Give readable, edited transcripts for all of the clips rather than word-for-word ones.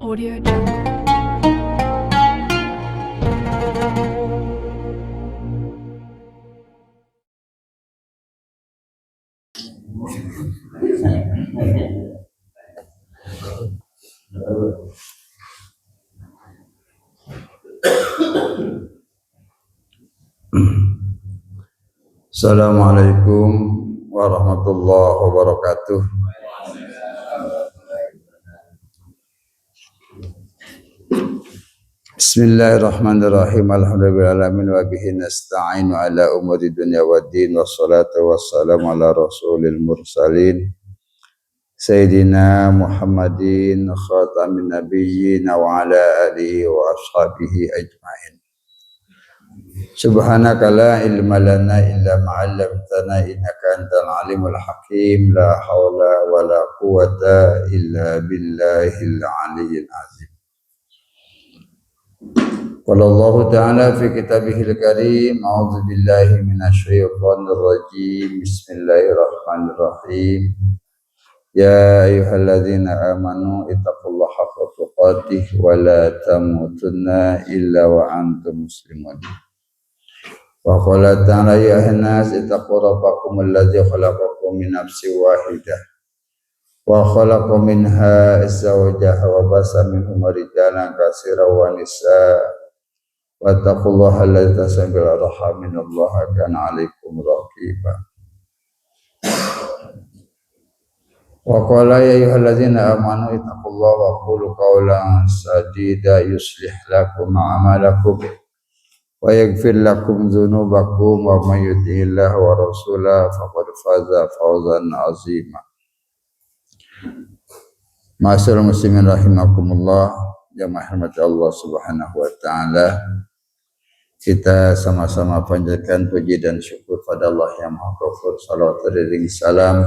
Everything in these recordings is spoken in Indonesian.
Audio Jungle. Assalamualaikum warahmatullahi wabarakatuh. Bismillahirrahmanirrahim. Alhamdulillahirabbil alamin wa bihi nasta'inu ala umuri dunya waddin wassalatu wassalamu ala rasulil mursalin Sayyidina Muhammadin khatamin nabiyyin wa ala alihi wa ashabihi ajma'in. Subhanaka la ilma lana illa ma 'allamtana innaka antal alimul hakim. La haula wa la quwwata illa billahil aliyyil azim. Qala Allah ta'ala fi kitabihil karim, a'udzu billahi minasy syaithanir rajim. Bismillahirrahmanirrahim. Ya ayyuhalladzina amanu ittaqullaha haqqa tuqatih wa la tamutunna illa wa antum muslimun. Wa qala ta'ala ya ayyuhan-nas ittaqu rabbakum alladzi khalaqakum min nafsin wahidah wa khalaqa minha zawjaha wa basa minhuma rijalan katsiran wa nisaa wattaqullaha alladzi tasaaluna bihi innallaha kana 'alaikum raqiba. Wa qala ya ayyuhalladzina amanu ittaqullaha wa qulu qawlan sadida yuslih lakum a'malakum wa yaghfir lakum dzunubakum wa may yuti'illah wa rasulahu faqad faza fawzan 'azima. Ma'asyiral muslimin rahimakumullah, jamaah rahmat Allah Subhanahu wa taala. Kita sama-sama panjatkan puji dan syukur pada Allah yang Maha Ghafur. Salawat dan salam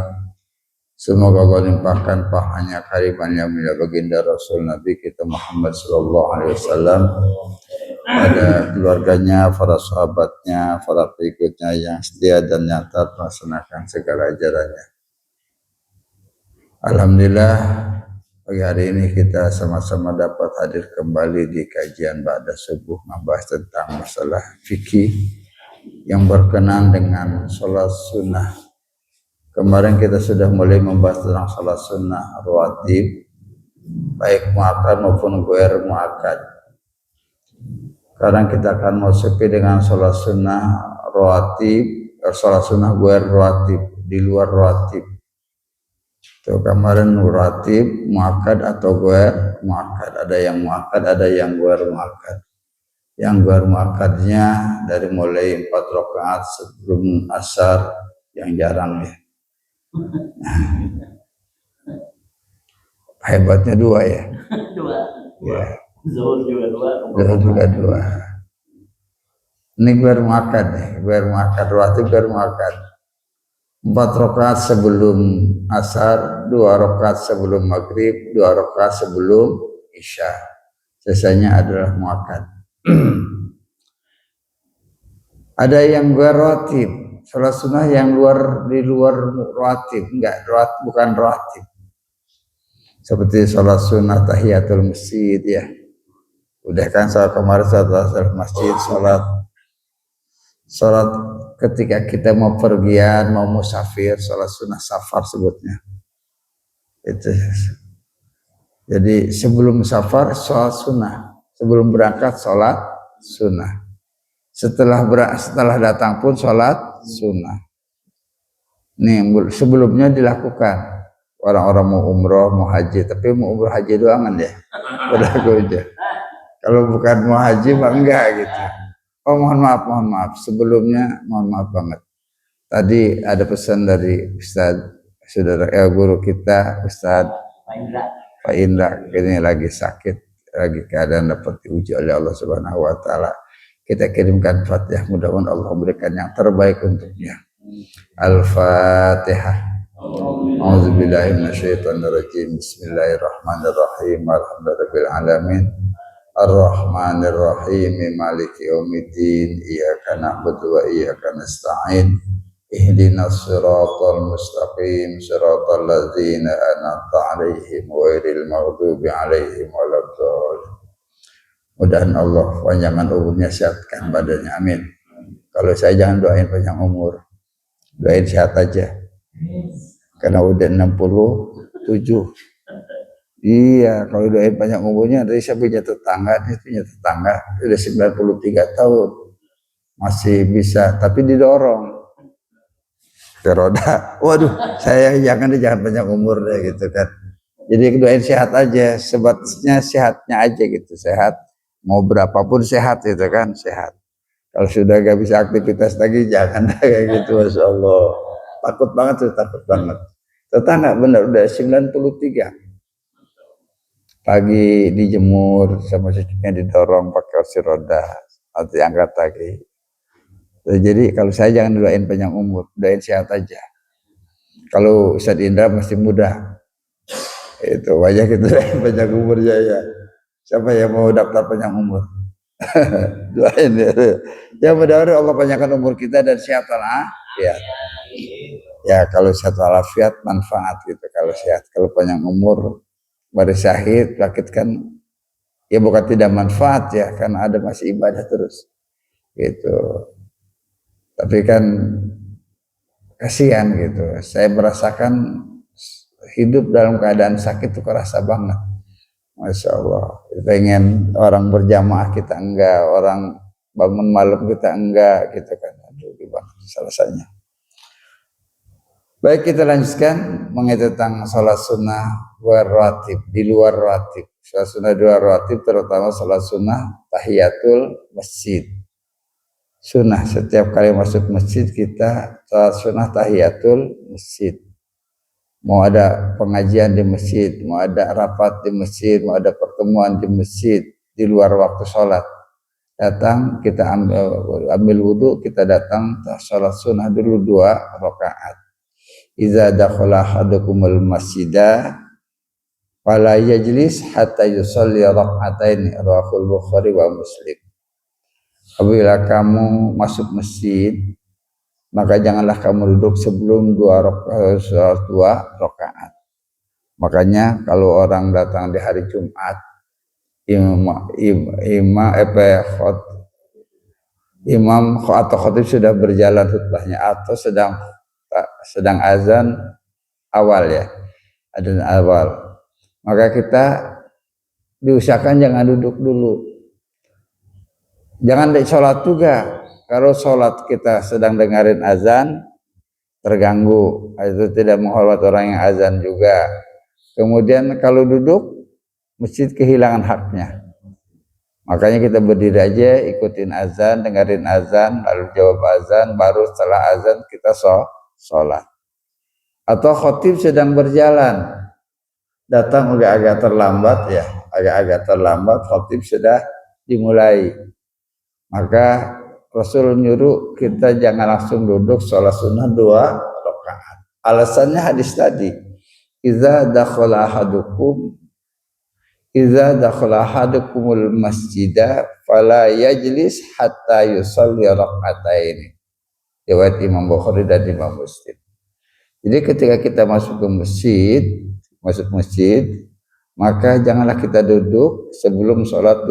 semoga Allah limpahkan pahalanya kariman yang mulia baginda Rasul Nabi kita Muhammad sallallahu alaihi wasallam, pada keluarganya, para sahabatnya, para pengikutnya yang setia dan nyata melaksanakan segala ajarannya. Alhamdulillah, pagi hari ini kita sama-sama dapat hadir kembali di kajian ba'da subuh membahas tentang masalah fikih yang berkenaan dengan sholat sunnah. Kemarin kita sudah mulai membahas tentang sholat sunnah rawatib, baik muakkad maupun ghair muakkad. Sekarang kita akan masuki dengan sholat sunnah rawatib, sholat sunnah ghair rawatib, di luar rawatib. Itu kemarin rawatib, muakkad atau ghair muakkad. Ada yang muakkad, ada yang ghair muakkad. Yang ghair muakkadnya dari mulai 4 rakaat sebelum asar, yang jarang ya. Hebatnya 2 ya. 2. Ya. Zuhur juga 2. Ini ghair muakkad nih, ghair muakkad, rawatib ghair muakkad. 4 rakaat sebelum asar, 2 rakaat sebelum maghrib, 2 rakaat sebelum isya. Sisanya adalah muakkad. Ada yang ghair rawatib, sholat sunnah yang di luar rawatib, bukan rawatib. Seperti sholat sunnah tahiyatul masjid ya. Udah kan sholat kemarin sholat masjid, sholat ketika kita mau pergian, mau musafir, sholat sunnah safar sebutnya. Itu. Jadi sebelum safar sholat sunnah, sebelum berangkat sholat sunnah. Setelah datang pun sholat sunnah. Nih sebelumnya dilakukan orang-orang mau umroh, mau haji, tapi mau umroh haji doangan ya. Udah aja. Kalau bukan mau haji mah enggak gitu. Oh mohon maaf. Sebelumnya mohon maaf banget. Tadi ada pesan dari saudara guru kita, Ustaz Pak Indra. Ini lagi sakit, lagi keadaan dapat diuji oleh Allah Subhanahu wa taala. Kita kirimkan Fatihah, mudah-mudahan Allah memberikan yang terbaik untuknya. Al-Fatihah. A'udzubillahi minasyaitonirrajim. Bismillahirrahmanirrahim. Alhamdulillahirabbil alamin. Ar-Rahmanir Rahim. Maliki yaumiddin. Iyyaka na'budu wa iyyaka nasta'in. ihdinas siratal mustaqim siratal ladzina an'amta 'alaihim ghairil maghdubi 'alaihim waladdallin. Mudah-mudahan Allah panjangkan umurnya, sehatkan badannya, amin. Kalau saya jangan doain panjang umur, doain sehat aja, karena udah 67. Iya, kalau doain panjang umurnya, dari saya punya tetangga udah 93 tahun masih bisa, tapi didorong ke roda. Waduh, saya jangan panjang umur deh gitu kan. Jadi doain sehat aja, sebabnya sehatnya aja gitu, sehat. Mau berapapun sehat itu kan, sehat. Kalau sudah gak bisa aktivitas lagi, jangan kayak gitu, Masya Allah. Takut banget tuh, takut banget. Tetangga bener udah 93. Pagi dijemur sama cucunya, didorong pakai kursi roda, nanti angkat lagi. Jadi kalau saya jangan doain panjang umur, doain sehat aja. Kalau Ustaz Indra masih muda, itu wajah kita doain panjang umur ya. Siapa yang mau daftar panjang umur? Doain ya. Ya mudah-mudahan Allah panjangkan umur kita dan sehat walafiat. Ya kalau sehat walafiat manfaat gitu. Kalau sehat, kalau panjang umur baru syahid, sakit kan ya bukan tidak manfaat ya, karena ada masih ibadah terus gitu. Tapi kan kasihan gitu. Saya merasakan hidup dalam keadaan sakit itu kerasa banget. Masya Allah, pengen orang berjamaah kita enggak, orang bangun malam kita enggak gitu kan. Aduh gimana selesainya. Baik, kita lanjutkan mengenai tentang sholat sunnah warawatib, di luar rawatib. Sholat sunnah di luar rawatib, terutama sholat sunnah tahiyatul masjid. Sunnah setiap kali masuk masjid kita sholat sunnah tahiyatul masjid. Mau ada pengajian di masjid, mau ada rapat di masjid, mau ada pertemuan di masjid di luar waktu sholat, datang kita ambil wudhu, kita datang sholat sunnah dulu 2 rakaat. Iza dakhala ahadukumul masjidah fala yajlis hatta yusalli rak'atain, rawahul Bukhari wa Muslim. Apabila kamu masuk masjid, maka janganlah kamu duduk sebelum 2 rakaat. Makanya kalau orang datang di hari Jumat, imam atau khatib sudah berjalan khutbahnya atau sedang azan awal ya, azan awal, maka kita diusahakan jangan duduk dulu, jangan sholat juga. Kalau sholat kita sedang dengerin azan, terganggu, itu tidak menghormat orang yang azan juga. Kemudian kalau duduk, masjid kehilangan haknya. Makanya kita berdiri aja, ikutin azan, dengerin azan, lalu jawab azan, baru setelah azan kita sholat. Atau khotib sedang berjalan, datang agak-agak terlambat ya, agak-agak terlambat, khotib sudah dimulai. Maka Rasul nyuruh kita jangan langsung duduk sholat sunnah 2 rakaat. Alasannya hadis tadi, Iza dakhala ahadukumul masjidah fala yajlis hatta yusalli rak'atain. Riwayat Imam Bukhari dan Imam Muslim. Jadi ketika kita masuk masjid, maka janganlah kita duduk sebelum sholat 2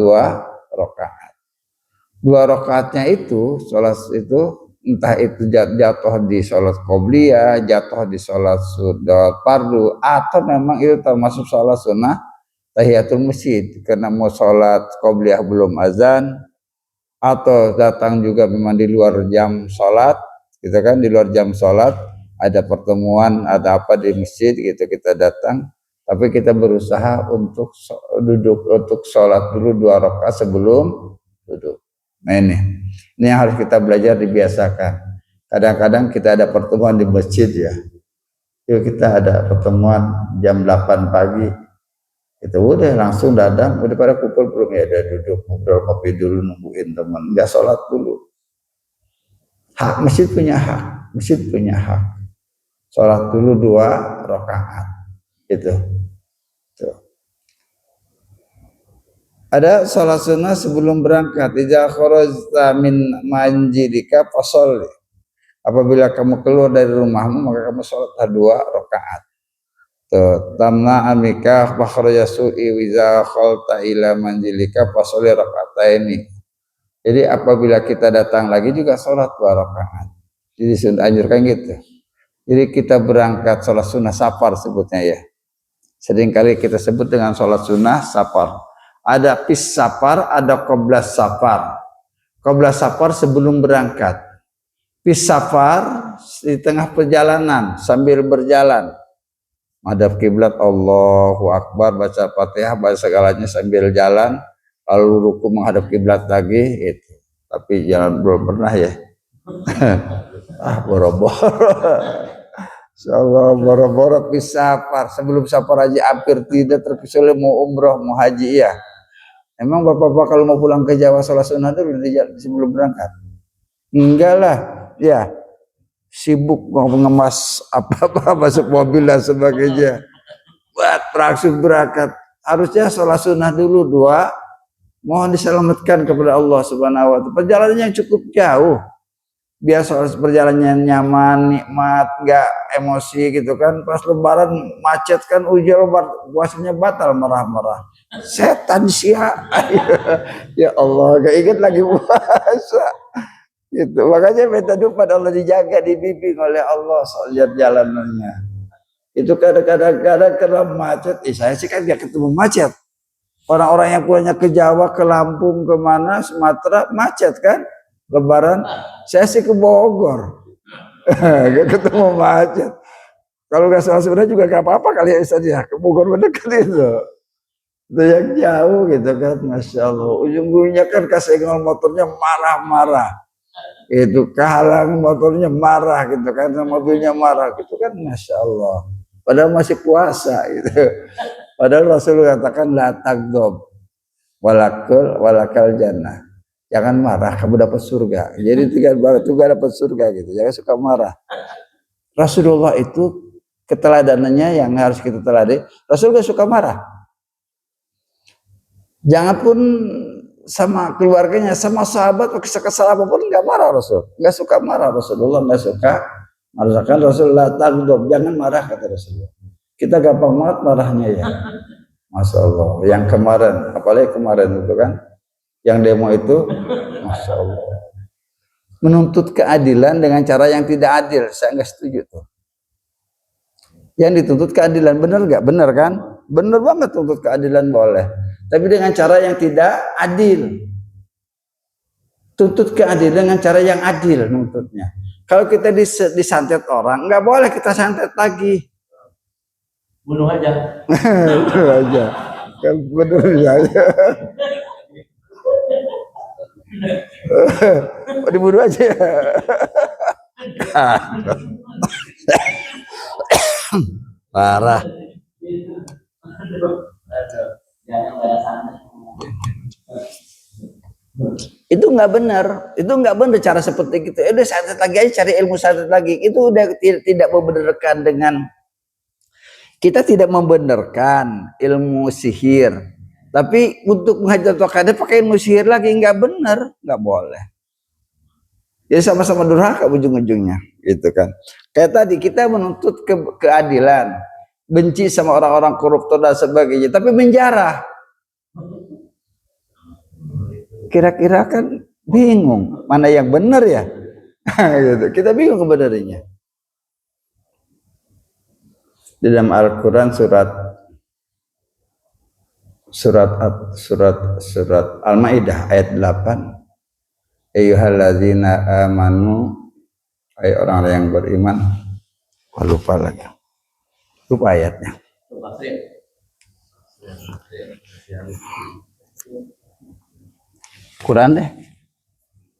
rakaat. 2 rakaatnya itu, sholat itu entah itu jatuh di sholat qobliyah, jatuh di sholat fardu, atau memang itu termasuk sholat sunnah tahiyatul masjid, karena mau sholat qobliyah belum azan, atau datang juga memang di luar jam sholat, gitu kan, di luar jam sholat, ada pertemuan, ada apa di masjid gitu, kita datang, tapi kita berusaha untuk duduk, untuk sholat dulu 2 rakaat sebelum duduk. Nah ini yang harus kita belajar, dibiasakan. Kadang-kadang kita ada pertemuan di masjid ya, yuk kita ada pertemuan jam 8 pagi, itu udah langsung udah pada kumpul belum ya, ada duduk ngobrol kopi dulu, nungguin teman, nggak sholat dulu. Hak masjid punya hak, sholat dulu 2 rakaat itu. Ada sholat sunnah sebelum berangkat. Idza kharajta min manjidika fasholli. Apabila kamu keluar dari rumahmu maka kamu sholat 2 rakaat. Tamna amika fakhraja su'i wiza khalta ila manzilika fasolli raka'ataini. Jadi apabila kita datang lagi juga sholat 2 rakaat. Jadi sudah anjurkan gitu. Jadi kita berangkat sholat sunnah safar sebutnya ya. Seringkali kita sebut dengan sholat sunnah safar. Ada pis safar, ada qoblas safar. Qoblas safar sebelum berangkat. Pis safar di tengah perjalanan sambil berjalan. Madhab kiblat, Allahu Akbar, baca Fatihah, baca segalanya sambil jalan, lalu ruku menghadap kiblat lagi itu. Tapi jangan belum pernah ya. Boro-boro. Insyaallah boro-boro pis safar. Sebelum safar haji hampir tidak terkecuali mau umroh, mau haji ya. Emang bapak-bapak kalau mau pulang ke Jawa sholat sunnah dulu sebelum berangkat? Enggak lah, ya sibuk mau mengemas apa-apa masuk mobil dan sebagainya. Buat langsung berangkat. Harusnya sholat sunnah dulu 2. Mohon diselamatkan kepada Allah Subhanahu wa taala. Perjalanan yang cukup jauh. Biar perjalanannya nyaman, nikmat, enggak emosi gitu kan. Pas lebaran macet kan ujar puasanya batal marah-marah. Setan sia. Ya Allah, gak ingat lagi puasa. Gitu. Makanya minta doa pada Allah dijaga, dibimbing oleh Allah soal lihat jalanannya. Itu kadang-kadang kena macet. Saya sih kan gak ketemu macet. Orang-orang yang pulangnya ke Jawa, ke Lampung, kemana, Sumatera, macet kan? Lebaran, saya sih ke Bogor. Gak ketemu macet. Kalau gak salah sebenarnya juga gak apa-apa kali ya Ustaz ya. Ke Bogor mendekat itu. Itu yang jauh gitu kan, Masya Allah. Ujung-ujungnya kan kesenggol motornya marah-marah. Itu kehalang motornya marah gitu kan, mobilnya marah gitu kan, Masya Allah. Padahal masih puasa gitu. Padahal Rasulullah katakan la tagdob walakal jannah. Jangan marah, kamu dapat surga. Jadi tiga barat juga dapat surga gitu. Jangan suka marah. Rasulullah itu keteladanannya yang harus kita teladani. Rasulullah suka marah. Jangan pun sama keluarganya, sama sahabat, kesal apapun nggak marah Rasul, nggak suka marah Rasulullah, nggak suka merasakan Rasulullah tagdob, jangan marah kata Rasulullah. Kita gampang banget marahnya ya, Masya Allah. Yang kemarin, apalagi kemarin itu kan, yang demo itu, Masya Allah, menuntut keadilan dengan cara yang tidak adil, saya nggak setuju tuh. Yang dituntut keadilan benar nggak? Benar kan? Benar banget tuntut keadilan boleh. Tapi dengan cara yang tidak adil. Tuntut keadilan dengan cara yang adil nuntutnya. Kalau kita disantet orang, nggak boleh kita santet lagi. Bunuh aja. Bunuh aja. Kan bunuh aja. Dibunuh aja. Parah. Itu nggak benar, cara seperti itu. Udah santet lagi aja, cari ilmu santet lagi. Itu udah tidak membenarkan dengan kita tidak membenarkan ilmu sihir. Tapi untuk menghajar tokadah pakai ilmu sihir lagi nggak benar, nggak boleh. Jadi sama-sama durhaka ujung-ujungnya, gitu kan. Kayak tadi kita menuntut keadilan, benci sama orang-orang koruptor dan sebagainya, tapi menjarah. Kira-kira kan bingung mana yang benar ya. Gitu. Kita bingung kebenarannya. Di dalam Al-Qur'an surat Al-Maidah ayat 8, ayyuhalladzina amanu, hai orang yang beriman. Lupa lagi. Lupa ayatnya. Quran deh.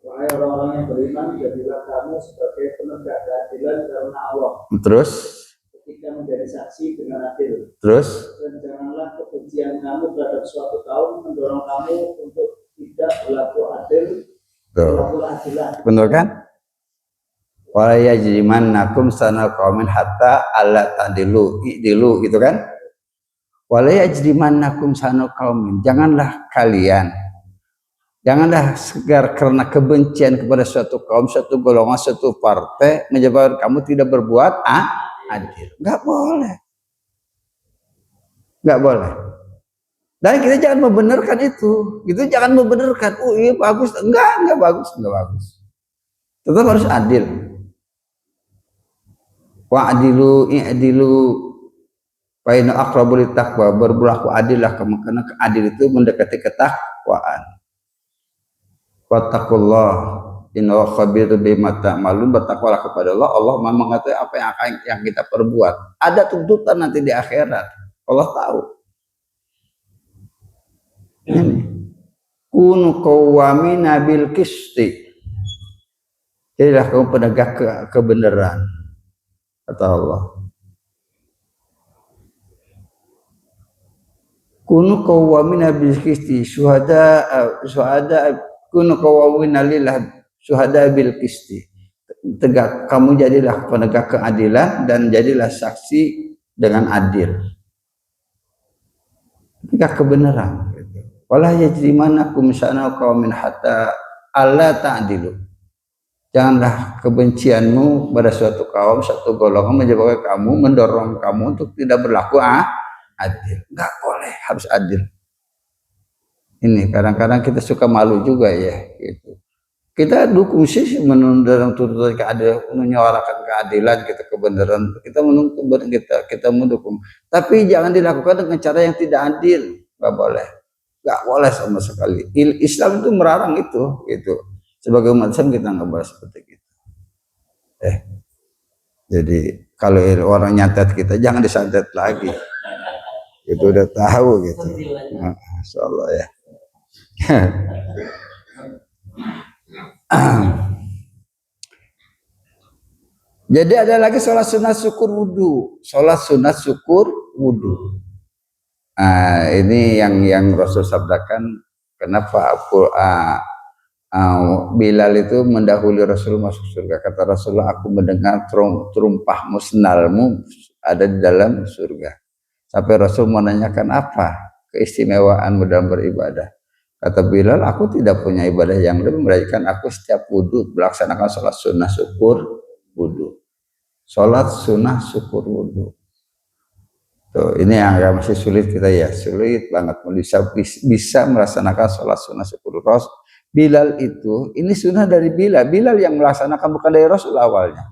Wahai orang-orang yang beriman, jadilah kamu sebagai penegak keadilan karena Allah. Terus? Ketika menjadi saksi dengan adil. Terus? Dan janganlah kebencian kamu terhadap suatu kaum mendorong kamu untuk tidak berlaku adil. Berlakulah adilah. Benar kan? Wala yajrimannakum sana qaumin hatta alla tadilu, idilu gitu kan? Wala yajrimannakum sana qaumin, janganlah kalian Janganlah segar karena kebencian kepada suatu kaum, suatu golongan, suatu partai menyebabkan kamu tidak berbuat adil. Nggak boleh. Nggak boleh. Dan kita jangan membenarkan itu. Itu jangan membenarkan. Oh iya bagus. Enggak bagus. Enggak bagus. Tetap harus adil. Wa'adilu i'adilu fa inna aqrabu littaqwa. Berlaku adillah karena adil itu mendekati ketakwaan. Wattaqullah innahu khabirum bima ta'malun. Bertakwalah kepada Allah. Allah mengetahui apa yang kita perbuat. Ada tuntutan nanti di akhirat. Allah tahu. Ini kunu qawwamina bil qisti. Jadilah kamu penegak kebenaran, kata Allah. Kunu qawwamina bil qisti syuhada kunu qawwamina lillah syuhada bil qisti. Tegak kamu jadilah penegak keadilan dan jadilah saksi dengan adil. Tegak kebenaran. Wala yajrimanakum syana'u qaumin hatta alla ta'dilu. Janganlah kebencianmu pada suatu kaum, suatu golongan menyebabkan kamu, mendorong kamu untuk tidak berlaku adil. Enggak boleh, harus adil. Ini kadang-kadang kita suka malu juga ya, gitu. Kita dukung sih mendorong tuntutan keadilan, menyuarakan keadilan, kita kebenaran, kita mendukung, kita mendukung. Tapi jangan dilakukan dengan cara yang tidak adil, enggak boleh. Nggak boleh sama sekali. Islam itu melarang itu, gitu. Sebagai umat Islam kita nggak boleh seperti itu. Jadi kalau orang nyantet kita jangan disantet lagi. Itu udah tahu gitu. Masya Allah ya. Jadi ada lagi sholat sunat syukur wudhu. Sholat sunat syukur wudhu. Ini yang Rasul sabdakan. Kenapa Bilal itu mendahului Rasul masuk surga. Kata Rasulullah, aku mendengar terumpah musnalmu ada di dalam surga. Sampai Rasul menanyakan apa keistimewaanmu dalam beribadah. Kata Bilal, aku tidak punya ibadah yang lebih merayakan aku setiap wudhu melaksanakan sholat sunnah syukur wudhu. Sholat sunnah syukur wudhu. Tuh, ini yang masih sulit kita ya, sulit banget bisa melaksanakan sholat sunnah syukur. Bilal itu, ini sunnah dari Bilal yang melaksanakan, bukan dari Rasul awalnya.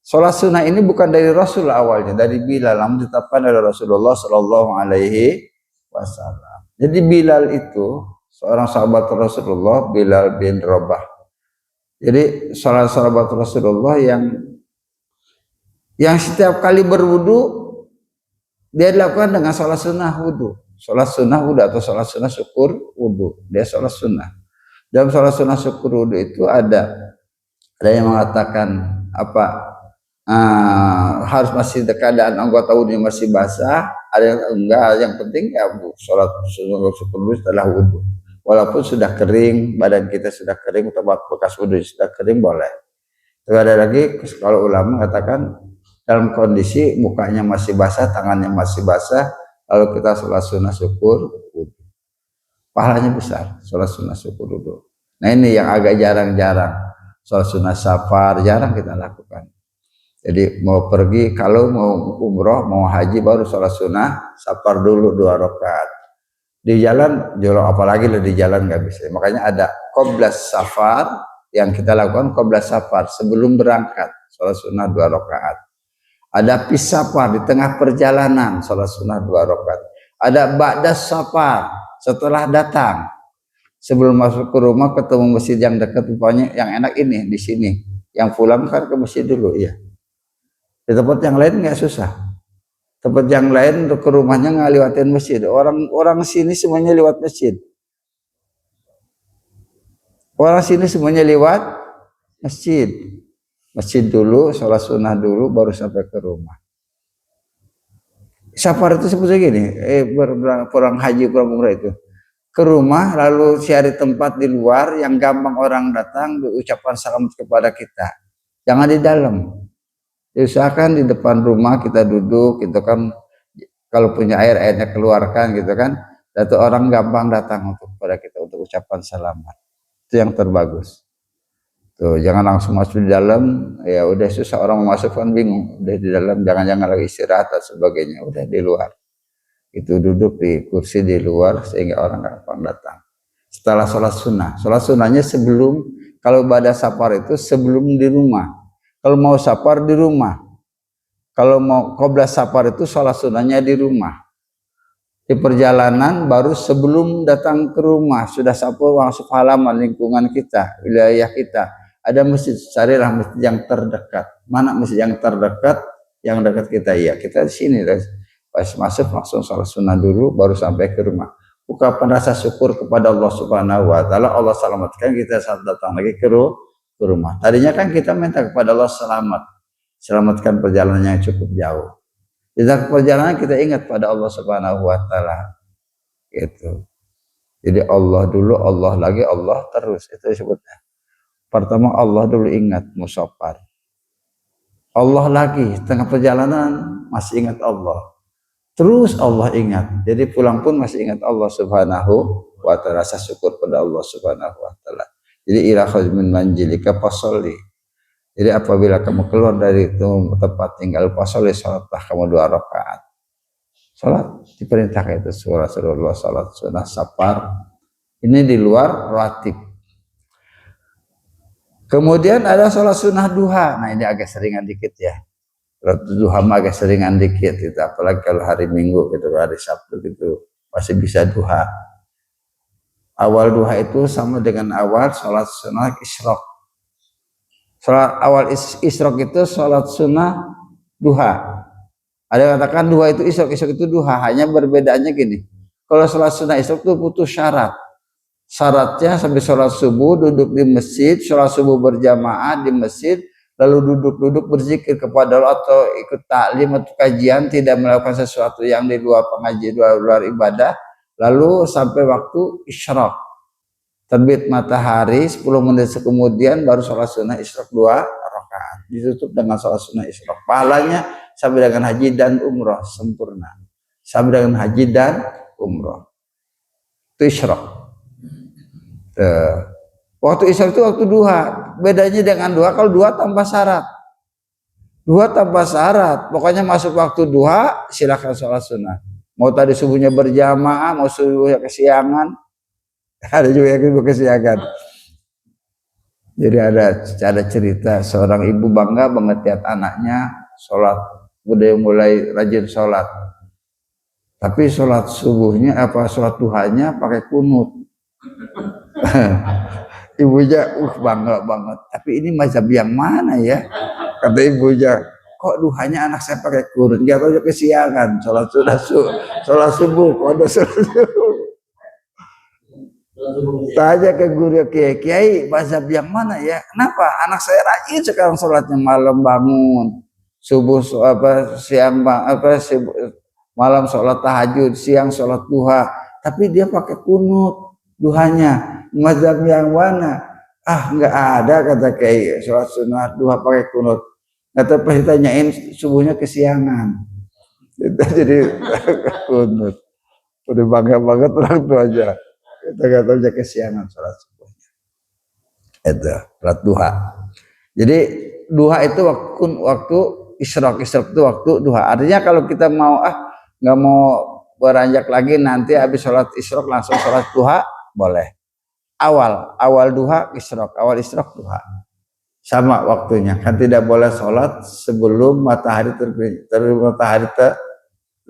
Sholat sunnah ini bukan dari Rasul awalnya, dari Bilal, namun ditetapkan oleh Rasulullah Shallallahu Alaihi Wasallam. Jadi Bilal itu seorang sahabat Rasulullah, Bilal bin Rabah. Jadi seorang sahabat Rasulullah yang setiap kali berwudu dia dilakukan dengan sholat sunnah wudhu. Sholat sunnah wudhu atau sholat sunnah syukur wudhu. Dia sholat sunnah. Dalam sholat sunnah syukur wudhu itu ada yang mengatakan harus masih keadaan anggota wudhu masih basah. Ada yang enggak. Yang penting ya sholat sunnah syukur wudhu setelah wudhu. Walaupun sudah kering, badan kita sudah kering, tempat bekas wudhu sudah kering boleh. Terus ada lagi kalau ulama katakan dalam kondisi mukanya masih basah, tangannya masih basah, lalu kita sholat sunnah syukur wudhu. Pahalanya besar, sholat sunnah syukur wudhu. Nah ini yang agak jarang-jarang. Sholat sunnah safar, jarang kita lakukan. Jadi mau pergi, kalau mau umroh, mau haji, baru sholat sunnah safar dulu 2 rakaat. Di jalan, apalagi di jalan nggak bisa. Makanya ada qoblas safar, yang kita lakukan qoblas safar, sebelum berangkat, sholat sunnah 2 rakaat. Ada pisafar di tengah perjalanan, sholat sunnah 2 rakaat. Ada ba'das safar, setelah datang. Sebelum masuk ke rumah ketemu masjid yang dekat, rupanya yang enak ini di sini. Yang pulang kan ke masjid dulu ya. Di tempat yang lain nggak susah. Tempat yang lain untuk ke rumahnya nggak lewatin masjid. Orang sini semuanya lewat masjid. Orang sini semuanya lewat masjid. Masjid dulu, sholat sunnah dulu, baru sampai ke rumah. Safar itu seperti gini, pulang haji, pulang umrah itu. Ke rumah, lalu cari tempat di luar yang gampang orang datang, ucapan salam kepada kita. Jangan di dalam. Diusahakan di depan rumah kita duduk, gitu kan. Kalau punya airnya keluarkan, gitu kan. Dan orang gampang datang kepada kita untuk ucapan selamat. Itu yang terbagus. Tuh, jangan langsung masuk di dalam, ya udah susah orang masuk kan bingung. Udah di dalam, jangan-jangan lagi istirahat dan sebagainya. Udah di luar. Itu duduk di kursi di luar sehingga orang gampang datang. Setelah sholat sunnahnya sebelum, kalau ibadah safar itu sebelum di rumah. Kalau mau safar di rumah. Kalau mau qobla safar itu sholat sunnahnya di rumah. Di perjalanan baru sebelum datang ke rumah sudah sapu masuk halaman lingkungan kita, wilayah kita. Ada masjid, carilah masjid yang terdekat. Mana masjid yang terdekat? Yang dekat kita, ya kita di sini. Pas masuk langsung sholat sunnah dulu, baru sampai ke rumah. Ungkapan rasa syukur kepada Allah Subhanahu Wa Taala. Allah selamatkan kita saat datang lagi ke rumah. Tadinya kan kita minta kepada Allah selamatkan perjalanan yang cukup jauh. Di dalam perjalanan kita ingat pada Allah Subhanahu Wa Taala. Gitu. Jadi Allah dulu, Allah lagi, Allah terus. Itu disebutnya. Pertama Allah dulu ingat musafar. Allah lagi tengah perjalanan masih ingat Allah. Terus Allah ingat. Jadi pulang pun masih ingat Allah Subhanahu Wa Taala. Rasa syukur pada Allah Subhanahu Wa Taala. Jadi ila khazmin manjilika fasolli. Jadi apabila kamu keluar dari itu tempat tinggal fasolli, salatlah kamu 2 rakaat. Salat diperintahkan itu surah Rasulullah salat sunnah safar. Ini di luar rawatib. Kemudian ada salat sunnah duha. Nah ini agak seringan dikit ya. Kalau duha agak seringan dikit gitu. Apalagi kalau hari Minggu gitu, hari Sabtu gitu masih bisa duha. Awal duha itu sama dengan awal salat sunnah isyraq. Salat awal isyraq itu salat sunnah duha. Ada yang katakan duha itu isyraq itu duha. Hanya perbedaannya gini. Kalau salat sunnah isyraq itu butuh syarat. Syaratnya sampai sholat subuh duduk di masjid, sholat subuh berjamaah di masjid, lalu duduk-duduk berzikir kepada Allah atau ikut taklim atau kajian, tidak melakukan sesuatu yang di luar pengajian, luar ibadah, lalu sampai waktu isyraq. Terbit matahari 10 menit kemudian baru sholat sunnah isyraq 2 rakaat. Ditutup dengan sholat sunnah isyraq. Pahalanya sampai dengan haji dan umrah sempurna. Sampai dengan haji dan umrah. Itu isyraq. Waktu isyraq itu waktu duha. Bedanya dengan duha, kalau duha tanpa syarat. Duha tanpa syarat. Pokoknya masuk waktu duha, silakan sholat sunnah. Mau tadi subuhnya berjamaah, mau subuhnya kesiangan. Ada juga yang kesiangan. Jadi ada cerita seorang ibu bangga banget lihat anaknya sholat, udah mulai rajin sholat. Tapi sholat subuhnya sholat duhanya pakai kunut. Ibunya bangga banget. Tapi ini mazhab yang mana ya? Kata ibunya, kok duhanya anak saya pakai kunut? Gak tahu kesiangan. Sholat subuh. Kok ada sholat subuh? Tanya ke guru kiai, mazhab yang mana ya? Kenapa anak saya rajin sekarang sholatnya malam bangun, subuh siang malam sholat tahajud, siang sholat duha. Tapi dia pakai kunut duhanya. Mazhab yang mana? Nggak ada, kata kiai, sholat sunnah duha pakai kunut. Kata pas ditanyain subuhnya kesiangan. Jadi kunut. Udah bangga banget orang tuanya. Kita nggak tahu dia kesiangan sholat subuhnya. Itu sholat duha. Jadi duha itu waktu isyraq itu waktu duha. Artinya kalau kita mau nggak mau beranjak lagi nanti habis sholat isyraq langsung sholat duha boleh. Awal duha isyraq, awal isyraq duha. Sama waktunya, kan tidak boleh sholat sebelum matahari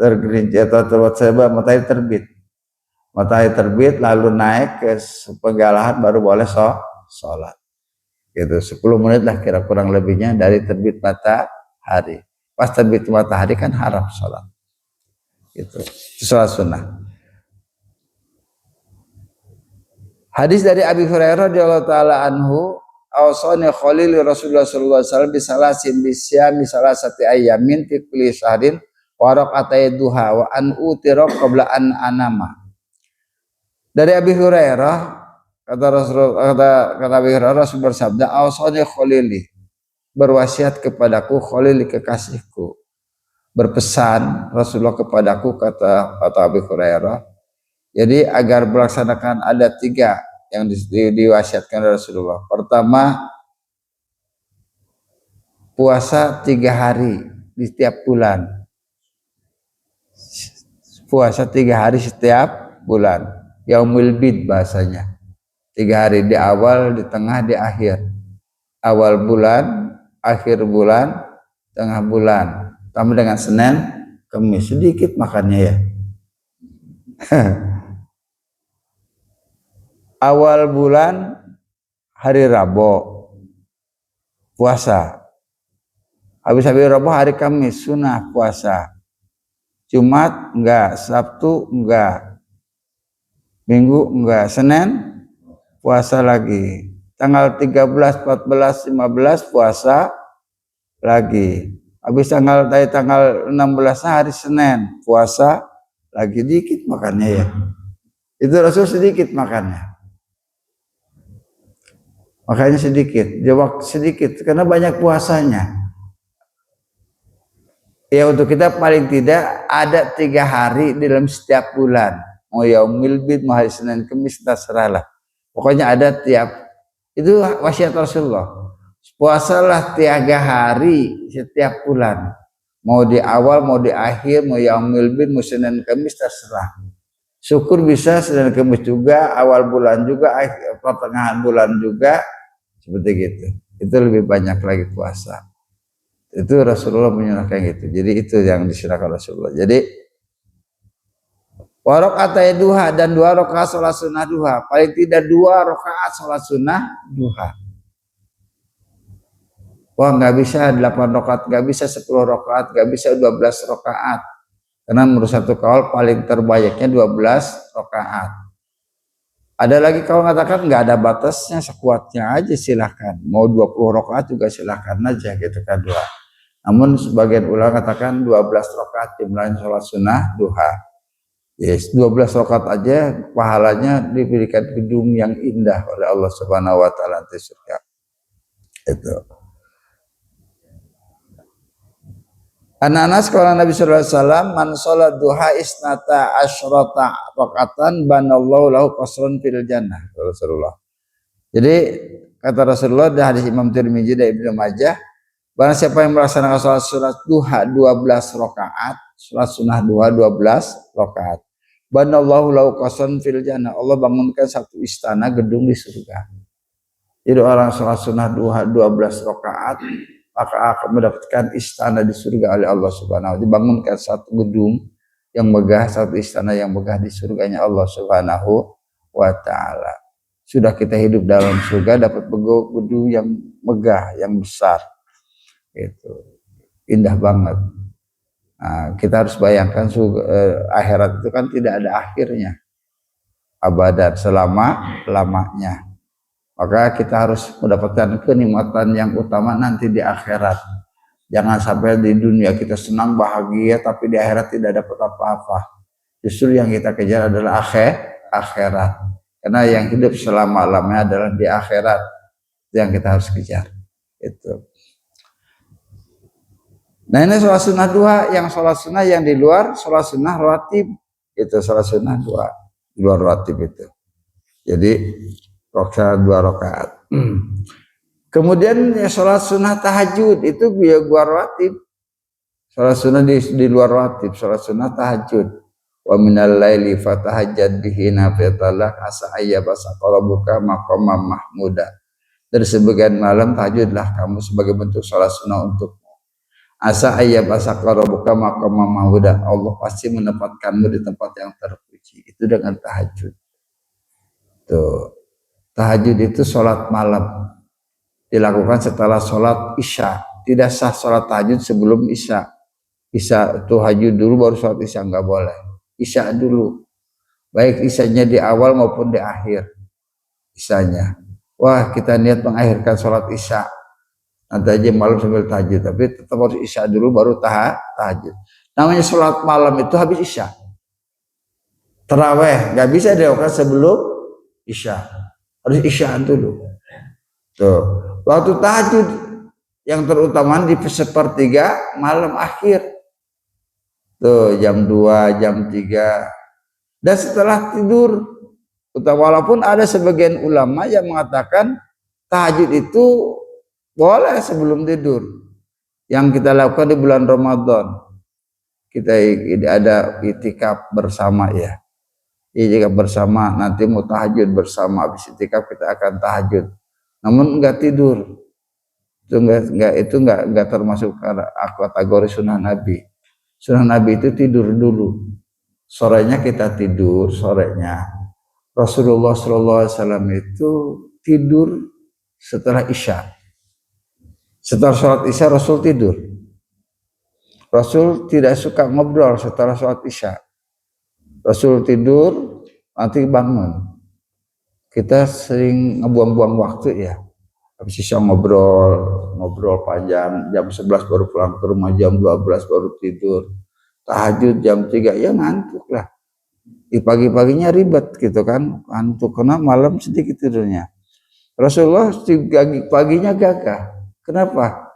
tergelincir atau matahari terbit. Matahari terbit lalu naik ke penggalahan baru boleh sholat. Gitu 10 menit lah kira kurang lebihnya dari terbit matahari. Pas terbit matahari kan haram sholat. Gitu. Sholat sunnah. Hadis dari Abi Hurairah radhiyallahu taala anhu, awsani khalil Rasulullah sallallahu alaihi wasallam bisalasin bisyami salasati ayyamin fi kulli syahrin wa raqatai duha wa an utira qabla an anama. Dari Abi Hurairah kata Abi Hurairah Rasul bersabda, awsani khalili, berwasiat kepadaku khalili kekasihku. Berpesan Rasulullah kepadaku kata Abi Hurairah. Jadi agar melaksanakan ada 3 yang diwasiatkan oleh Rasulullah. Pertama, puasa 3 hari di setiap bulan. Puasa 3 hari setiap bulan. Yaumul bid bahasanya. 3 hari di awal, di tengah, di akhir. Awal bulan, akhir bulan, tengah bulan. Tambah dengan Senin, Kamis. Sedikit makannya ya. Awal bulan hari Rabu puasa. Habis Rabu hari Kamis sunnah puasa. Jumat enggak, Sabtu enggak, Minggu enggak, Senin puasa lagi. Tanggal 13, 14, 15 puasa lagi. Habis tanggal 16 hari Senin puasa lagi. Dikit makannya ya. Itu Rasul sedikit makannya. Makanya sedikit, jawab sedikit karena banyak puasanya. Ya untuk kita paling tidak ada 3 hari dalam setiap bulan. Mau yaumil bid, mau hari Senin, Kamis, terserahlah. Pokoknya ada tiap, itu wasiat Rasulullah. Puasalah 3 hari setiap bulan. Mau di awal, mau di akhir, mau yaumil bid, mau Senin, Kamis, terserah. Syukur bisa Senin, Kamis juga, awal bulan juga, pertengahan bulan juga, seperti gitu. Itu lebih banyak lagi puasa. Itu Rasulullah menyerahkan gitu. Jadi itu yang diserahkan Rasulullah. Jadi wa rakaat duha dan 2 rakaat salat sunnah duha. Paling tidak 2 rakaat salat sunnah duha. Wah nggak bisa 8 rakaat, nggak bisa 10 rakaat, nggak bisa 12 rakaat. Karena menurut satu kaul paling terbaiknya 12 rakaat. Ada lagi kalau mengatakan nggak ada batasnya, sekuatnya aja silahkan. Mau 20 rakaat juga silahkan aja gitu kan doa. Namun sebagian ulama katakan 12 rakaat jumlahnya sholat sunnah duha. Yes, 12 rakaat aja pahalanya diberikan gedung yang indah oleh Allah Subhanahu wa taala di surga. Itu. Anas qala Nabi sallallahu alaihi wasallam man sholat duha isnata asyrata rakaatan banallahu lahu qasran fil jannah. Rasulullah. Jadi kata Rasulullah di hadis Imam Tirmidzi dan Ibnu Majah, barang siapa yang melaksanakan sholat sunnah duha 12 rakaat, sholat sunnah duha 12 rakaat, banallahu lahu qasran fil jannah, Allah bangunkan satu istana gedung di surga. Jadi orang sholat sunnah duha 12 rakaat maka akan mendapatkan istana di surga oleh Allah Subhanahu wa taala. Dibangunkan satu gedung yang megah, satu istana yang megah di surganya Allah Subhanahu wa taala. Sudah kita hidup dalam surga dapat gedung yang megah, yang besar. Itu indah banget. Nah, kita harus bayangkan akhirat itu kan tidak ada akhirnya, abadan selama-lamanya. Maka kita harus mendapatkan kenikmatan yang utama nanti di akhirat. Jangan sampai di dunia kita senang bahagia tapi di akhirat tidak dapat apa-apa. Justru yang kita kejar adalah akhirat. Karena yang hidup selama-lamanya adalah di akhirat yang kita harus kejar. Itu. Nah ini sholat sunnah duha, yang sholat sunnah yang di luar sholat sunnah rawatib. Itu sholat sunnah duha di luar rawatib itu. Jadi rakaat 2 rakaat. Kemudian ya sholat sunnah tahajud itu ya luar rawatib. Sholat sunnah di luar rawatib, sholat sunnah tahajud. Wa minal laili fatahajjad bihi nafilatallah asa ayyabasa qalabuka maqamam mahmuda. Dari sebagian malam tahajudlah kamu sebagai bentuk sholat sunnah untukmu. Asa ayyabasa qalabuka maqamam mahmuda. Allah pasti menempatkanmu di tempat yang terpuji. Itu dengan tahajud. Tuh. Tahajud itu sholat malam, dilakukan setelah sholat isya. Tidak sah sholat tahajud sebelum isya. Isya tahajud dulu baru sholat isya, nggak boleh. Isya dulu, baik isyanya di awal maupun di akhir isyanya. Wah kita niat mengakhirkan sholat isya, nanti aja malam sambil tahajud, tapi tetap harus isya dulu baru tahajud. Namanya sholat malam itu habis isya. Taraweh nggak bisa dilakukan sebelum isya. Harus isya dulu. Tuh, waktu tahajud yang terutama di sepertiga malam akhir. Tuh, jam 2, jam 3. Dan setelah tidur Walaupun ada sebagian ulama yang mengatakan tahajud itu boleh sebelum tidur. Yang kita lakukan di bulan Ramadan, kita ada itikaf bersama ya. Itikaf bersama, nanti mau tahajud bersama, habis itikaf kita akan tahajud. Namun enggak tidur. Itu enggak termasuk kategori sunnah Nabi. Sunnah Nabi itu tidur dulu. Sorenya kita tidur, sorenya. Rasulullah SAW itu tidur setelah Isya. Setelah sholat Isya Rasul tidur. Rasul tidak suka ngobrol setelah sholat Isya. Rasul tidur, nanti bangun. Kita sering ngebuang-buang waktu ya. Habis Isya ngobrol panjang. Jam 11 baru pulang ke rumah, jam 12 baru tidur. Tahajud jam 3, ya ngantuk lah. Di pagi-paginya ribet gitu kan. Ngantuk, karena malam sedikit tidurnya. Rasulullah paginya gagah. Kenapa?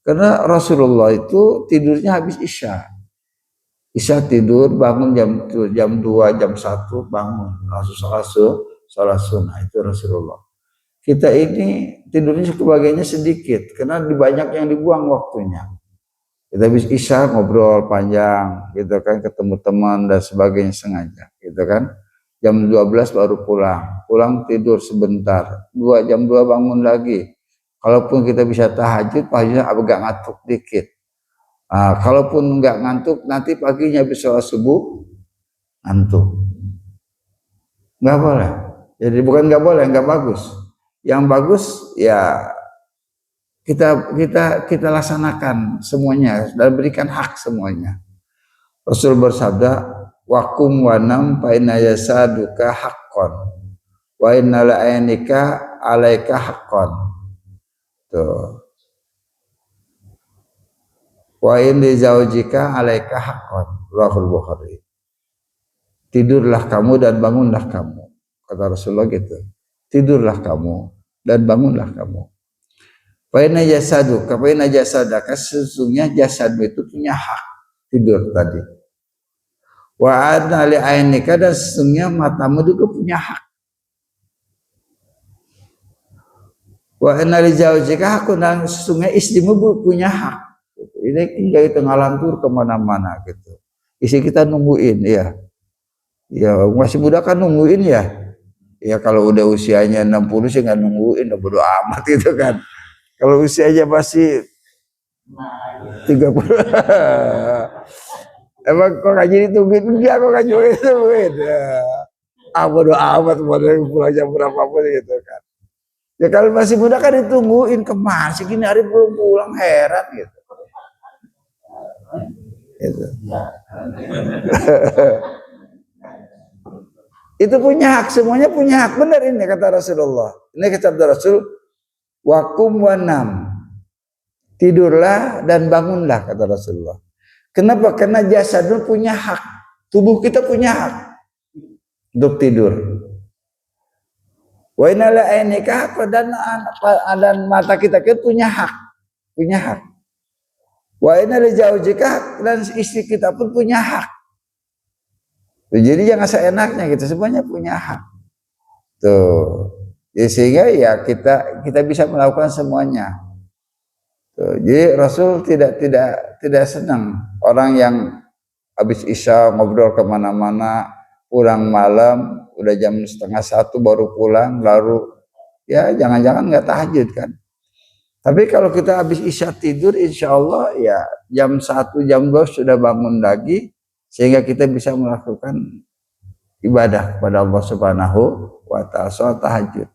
Karena Rasulullah itu tidurnya habis Isya. Isya tidur, bangun jam 2, jam 1 bangun. Langsung sholat sunnah, itu Rasulullah. Kita ini tidurnya kebagiannya sedikit, karena banyak yang dibuang waktunya. Kita habis Isya ngobrol panjang, gitu kan, ketemu teman dan sebagainya sengaja, gitu kan. Jam 12 baru pulang tidur sebentar, jam 2 bangun lagi. Kalaupun kita bisa tahajud agak ngantuk dikit. Kalaupun nggak ngantuk, nanti paginya bisa subuh ngantuk. Nggak boleh. Jadi bukan nggak boleh, nggak bagus. Yang bagus ya kita laksanakan semuanya dan berikan hak semuanya. Rasul bersabda, "Wakum wanam fa inna yasaduka haqqon wa inna la'ainika 'alaika haqqon." Tuh. Wa in li zaujika 'alaika haqqon. Rahul Bukhari. Tidurlah kamu dan bangunlah kamu. Kata Rasulullah gitu. Tidurlah kamu dan bangunlah kamu. Fa inna jasadaka, sesungguhnya jasadmu itu punya hak tidur tadi. Wa adna li ainika, dan sesungguhnya matamu juga punya hak. Wa inna li zaujika haqqun, dan sesungguhnya istrimu punya hak. Ini enggak itu ngalantur kemana-mana gitu. Istri kita nungguin ya. Ya masih muda kan nungguin ya. Ya kalau udah usianya 60 sih nggak nungguin, udah bodo amat gitu kan. Kalau usianya masih 30. Emang kok ngaji ditungguin? Enggak, kok ngaji ditungguin. Ya. Bodo amat, mau pulang jam berapapun gitu kan. Ya kalau masih muda kan ditungguin, kemana sih gini hari belum pulang, heran gitu. Gitu. Itu punya hak, semuanya punya hak, benar ini kata Rasulullah. Ini kata Rasul, wakum wanam, tidurlah dan bangunlah kata Rasulullah. Kenapa? Karena jasadmu punya hak, tubuh kita punya hak untuk tidur. Wa inala ainika, dan mata kita punya hak, Wa inala zaujika, dan istri kita pun punya hak. Jadi jangan seenaknya gitu, semuanya punya hak. Tuh. Jadi sehingga ya kita bisa melakukan semuanya. Tuh. Jadi Rasul tidak senang orang yang habis Isya ngobrol kemana-mana, pulang malam udah jam 12:30 baru pulang, lalu ya jangan-jangan nggak tahajud kan. Tapi kalau kita habis Isya tidur, insya Allah ya jam 1, jam 2 sudah bangun lagi, sehingga kita bisa melakukan ibadah kepada Allah Subhanahu wa Ta'ala, sholat tahajud.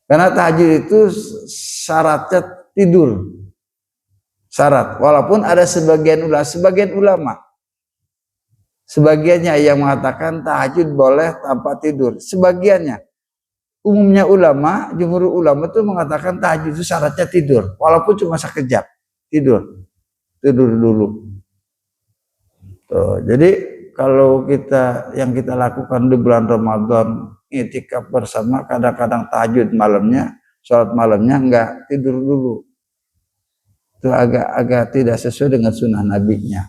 Karena tahajud itu syaratnya tidur. Syarat. Walaupun ada sebagian ulama, sebagiannya yang mengatakan tahajud boleh tanpa tidur. Sebagiannya. Umumnya ulama, jumhur ulama itu mengatakan tahajud itu syaratnya tidur. Walaupun cuma sekejap. Tidur dulu. Tuh, jadi kalau yang kita lakukan di bulan Ramadan, i'tikaf bersama, kadang-kadang tahajud malamnya, sholat malamnya enggak tidur dulu. Itu agak tidak sesuai dengan sunnah nabinya.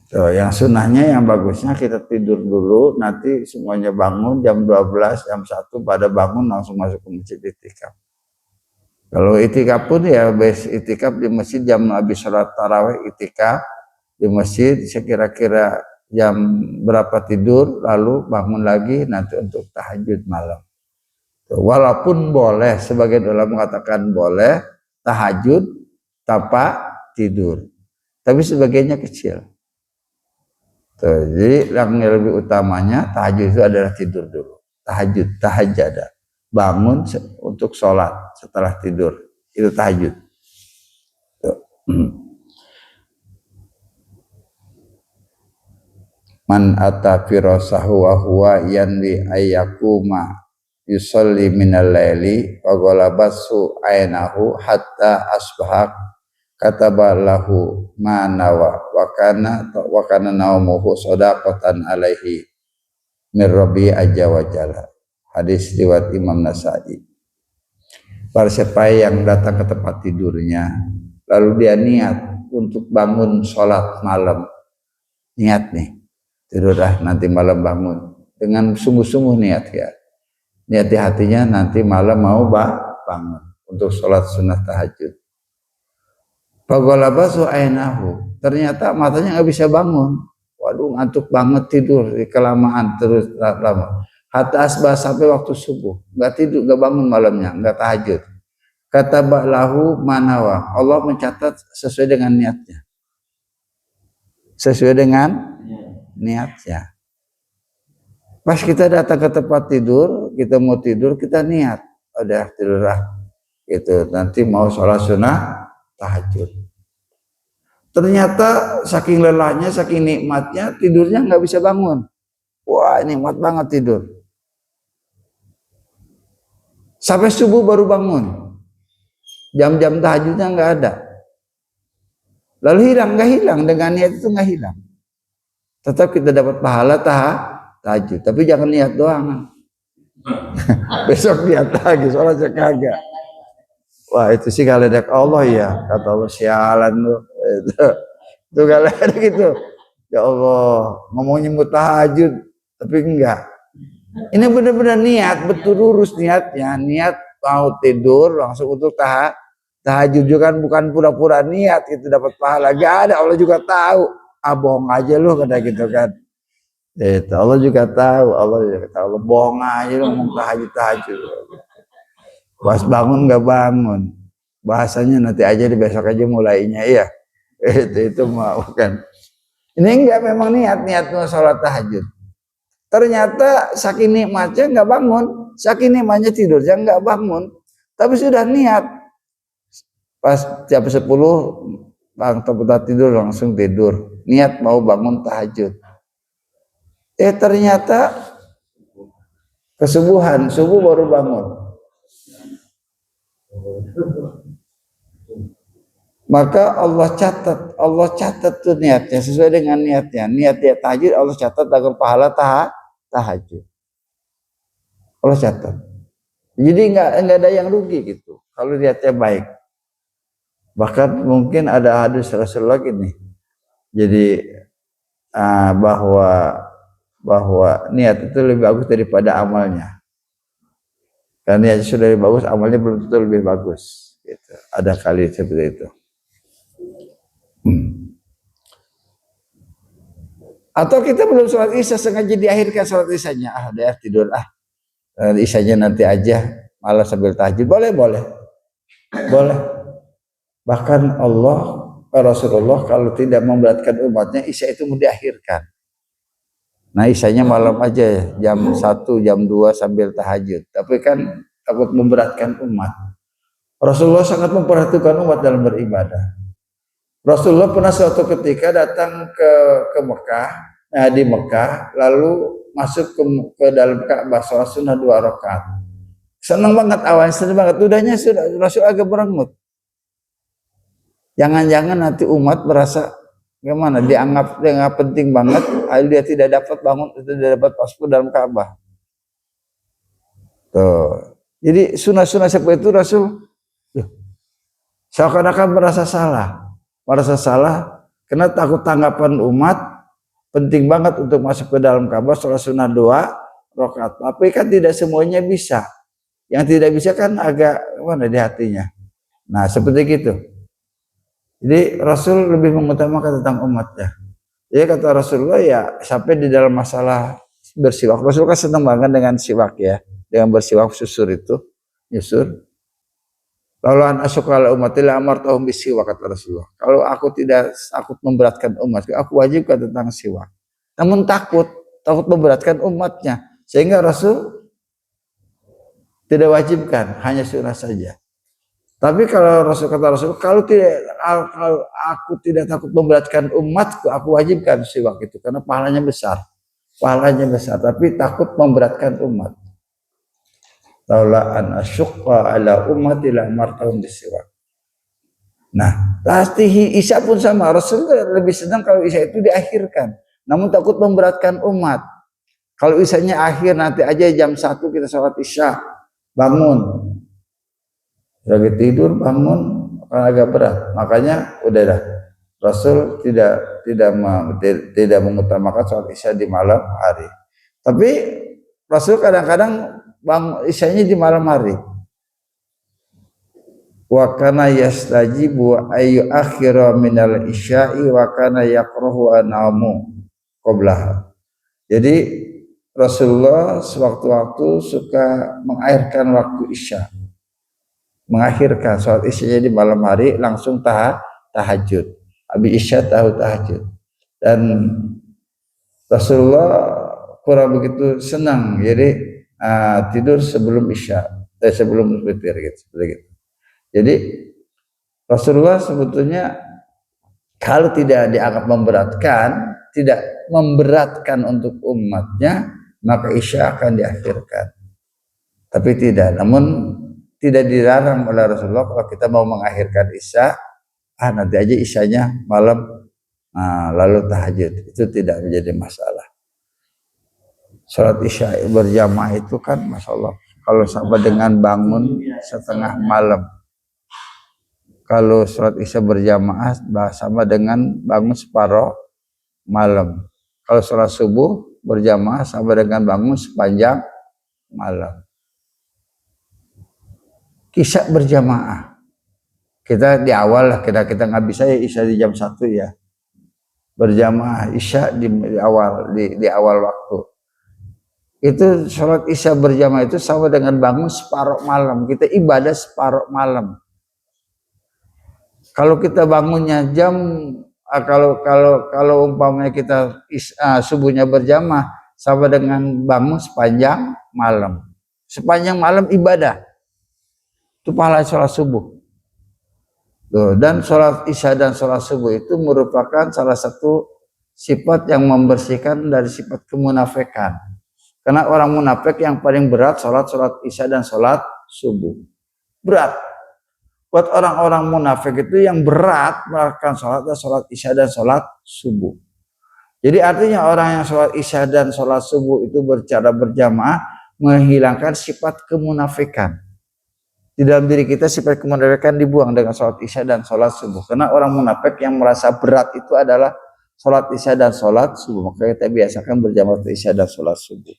Tuh, yang sunnahnya yang bagusnya kita tidur dulu, nanti semuanya bangun jam 12, jam 1 pada bangun langsung masuk ke masjid itikaf. Kalau itikaf pun ya itikaf di masjid jam habis sholat tarawih itikaf di masjid sekira-kira jam berapa tidur lalu bangun lagi nanti untuk tahajud malam. Tuh, walaupun boleh sebagian ulama mengatakan boleh tahajud tanpa tidur, tapi sebagiannya kecil. Tuh, jadi yang lebih utamanya tahajud itu adalah tidur dulu. Tahajud, bangun untuk sholat setelah tidur itu tahajud. Tuh. Man ata firasahu wa huwa yanli ayyakuma yusalli minal laili wa ghalabasu ainahu hatta asbahak kataba lahu ma nawa wa kana naumuhu shadaqatan alaihi min rabbi azza wa jalla. Hadis riwayat Imam Nasai. Para siapa yang datang ke tempat tidurnya lalu dia niat untuk bangun sholat malam, niat nih tidurlah nanti malam bangun dengan sungguh-sungguh niat ya, niat di hatinya nanti malam mau bangun untuk sholat sunnah tahajud. Fagolabasu ainahu, ternyata matanya nggak bisa bangun. Waduh, ngantuk banget tidur, kelamaan terus lama. Hatta asbah sampai waktu subuh, nggak tidur, nggak bangun malamnya, nggak tahajud. Kata lahu manawa, Allah mencatat sesuai dengan niatnya, sesuai dengan niatnya. Pas kita datang ke tempat tidur, kita mau tidur, kita niat, udah tidurlah, gitu. Nanti mau sholat sunnah tahajud. Ternyata saking lelahnya, saking nikmatnya, tidurnya nggak bisa bangun. Wah, nikmat banget tidur. Sampai subuh baru bangun. Jam-jam tahajudnya nggak ada. Lalu nggak hilang dengan niat itu nggak hilang. Tetap kita dapat pahala tahajud. Tapi jangan niat doang. Besok niat lagi, sholatnya kagak. Wah, itu sih kalau ada Allah ya, kata Allah sialan lu. Itu kalau ada gitu. Ya Allah, ngomongnya mau tahajud tapi enggak. Ini benar-benar niat, betul lurus niatnya, niat mau tidur langsung untuk tahajud juga, bukan pura-pura niat itu dapat pahala. Gak ada, Allah juga tahu. Bohong aja lu kata gitu kan. Itu Allah juga tahu, Allah bohong aja lu ngomong tahajud. Pas bangun nggak bangun, bahasanya nanti aja di besok aja mulainya ya. Itu mau kan. Ini enggak memang niat mau sholat tahajud. Ternyata saking nikmatnya nggak bangun, saking nikmatnya tidurnya nggak bangun, tapi sudah niat. Pas jam 10 bang tempat tidur langsung tidur, niat mau bangun tahajud. Ternyata kesubuhan, subuh baru bangun. Maka Allah catat tuh niatnya sesuai dengan niatnya. Niat dia tahajud Allah catat dalam pahala tahajud. Allah catat. Jadi enggak ada yang rugi gitu kalau niatnya baik. Bahkan mungkin ada hadis Rasulullah gini. Jadi bahwa niat itu lebih bagus daripada amalnya. Karena niatnya sudah lebih bagus, amalnya belum tentu lebih bagus. Gitu. Ada kali seperti itu. Atau kita belum sholat isya sengaja diakhirkan sholat isyanya, udah tidur isyanya nanti aja, malah sambil tahajud, boleh. Bahkan Rasulullah kalau tidak memberatkan umatnya, isya itu mau diakhirkan. Nah isyanya malam aja, jam 1, jam 2 sambil tahajud. Tapi kan takut memberatkan umat. Rasulullah sangat memperhatikan umat dalam beribadah. Rasulullah pernah suatu ketika datang ke Mekah, di Mekah, lalu masuk ke dalam Ka'bah sholat sunnah 2 rakaat. Senang banget awalnya, senang banget. Udahnya sudah Rasul agak berengut. Jangan-jangan nanti umat merasa gimana? Dianggap penting banget, dia tidak dapat bangun, tidak dapat masuk ke dalam Ka'bah. Tuh. Jadi sunnah-sunnah seperti itu Rasul seakan-akan merasa salah karena takut tanggapan umat penting banget untuk masuk ke dalam Ka'bah sholat sunnah 2 rakaat. Tapi kan tidak semuanya bisa. Yang tidak bisa kan agak mana di hatinya. Nah seperti gitu. Jadi Rasul lebih mengutamakan tentang umatnya. Jadi kata Rasulullah ya sampai di dalam masalah bersiwak. Rasul kan senang banget dengan siwak ya. Dengan bersiwak susur itu. Nyusur. Kalau an asyukala umati la amartahum bisiwak kata Rasulullah. Kalau aku tidak takut memberatkan umat, aku wajibkan tentang siwak. Namun takut memberatkan umatnya. Sehingga Rasul tidak wajibkan, hanya sunnah saja. Tapi kalau kata Rasul, kalau aku tidak takut memberatkan umatku, aku wajibkan siwak itu karena pahalanya besar. Tapi takut memberatkan umat. Laula an asyqa ala ummati la amartahum bisiwak. Nah, pasti Isya pun sama. Rasul lebih senang kalau Isya itu diakhirkan. Namun takut memberatkan umat. Kalau Isyanya akhir nanti aja jam 1 kita sholat Isya, bangun. Lagi tidur bangun akan agak berat. Makanya udah dah. Rasul tidak mengutamakan sholat Isya di malam hari. Tapi Rasul kadang-kadang Isyanya di malam hari. Wa kana yastajibu ayu akhira minal isya'i wa kana yakrahu anamu qablaha. Jadi Rasulullah sewaktu-waktu suka mengakhirkan waktu Isya. Mengakhirkan sholat Isyanya di malam hari langsung tahajud. Habis Isya tahajud. Dan Rasulullah kurang begitu senang jadi tidur sebelum Isya, sebelum witir gitu, seperti gitu. Jadi Rasulullah sebetulnya kalau tidak dianggap tidak memberatkan untuk umatnya, maka Isya akan diakhirkan. Tapi tidak, namun tidak dilarang oleh Rasulullah kalau kita mau mengakhirkan Isya, nanti aja Isyanya malam, lalu tahajud, itu tidak menjadi masalah. Sholat Isya berjamaah itu kan Masya Allah, kalau sama dengan bangun setengah malam. Kalau sholat Isya berjamaah sama dengan bangun separuh malam. Kalau sholat subuh berjamaah sama dengan bangun sepanjang malam. Isya berjamaah. Kita di awal lah, kita nggak bisa ya Isya di jam 1 ya. Berjamaah Isya di awal waktu. Itu sholat Isya berjamaah itu sama dengan bangun separuh malam. Kita ibadah separuh malam. Kalau kita bangunnya kalau umpamanya kita subuhnya berjamaah sama dengan bangun sepanjang malam. Sepanjang malam ibadah. Itu pahala sholat subuh. Dan sholat Isya dan sholat subuh itu merupakan salah satu sifat yang membersihkan dari sifat kemunafikan. Karena orang munafik yang paling berat sholat Isya dan sholat subuh. Berat. Buat orang-orang munafik itu yang berat melakukan sholat Isya dan sholat subuh. Jadi artinya orang yang sholat Isya dan sholat subuh itu bercara berjamaah menghilangkan sifat kemunafikan. Di dalam diri kita sifat kemunafikan dibuang dengan sholat Isya dan sholat subuh. Karena orang munafik yang merasa berat itu adalah sholat Isya dan sholat subuh. Maka kita biasakan berjamaah Isya dan sholat subuh.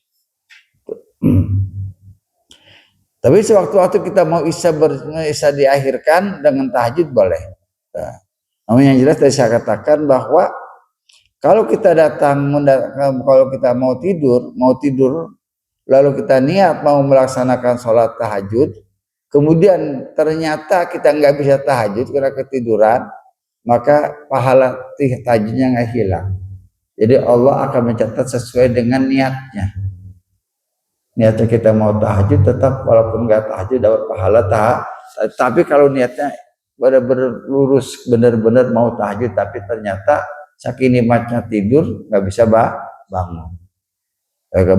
Tapi sewaktu-waktu kita mau Isya diakhirkan dengan tahajud boleh. Namun yang jelas tadi saya katakan bahwa kalau kita kalau kita mau tidur, lalu kita niat mau melaksanakan sholat tahajud, kemudian ternyata kita nggak bisa tahajud karena ketiduran, maka pahala tahajudnya nggak hilang. Jadi Allah akan mencatat sesuai dengan niatnya. Niatnya kita mau tahajud tetap walaupun nggak tahajud dapat pahala tapi kalau niatnya benar-benar lurus benar-benar mau tahajud tapi ternyata saking nikmatnya tidur nggak bisa bangun.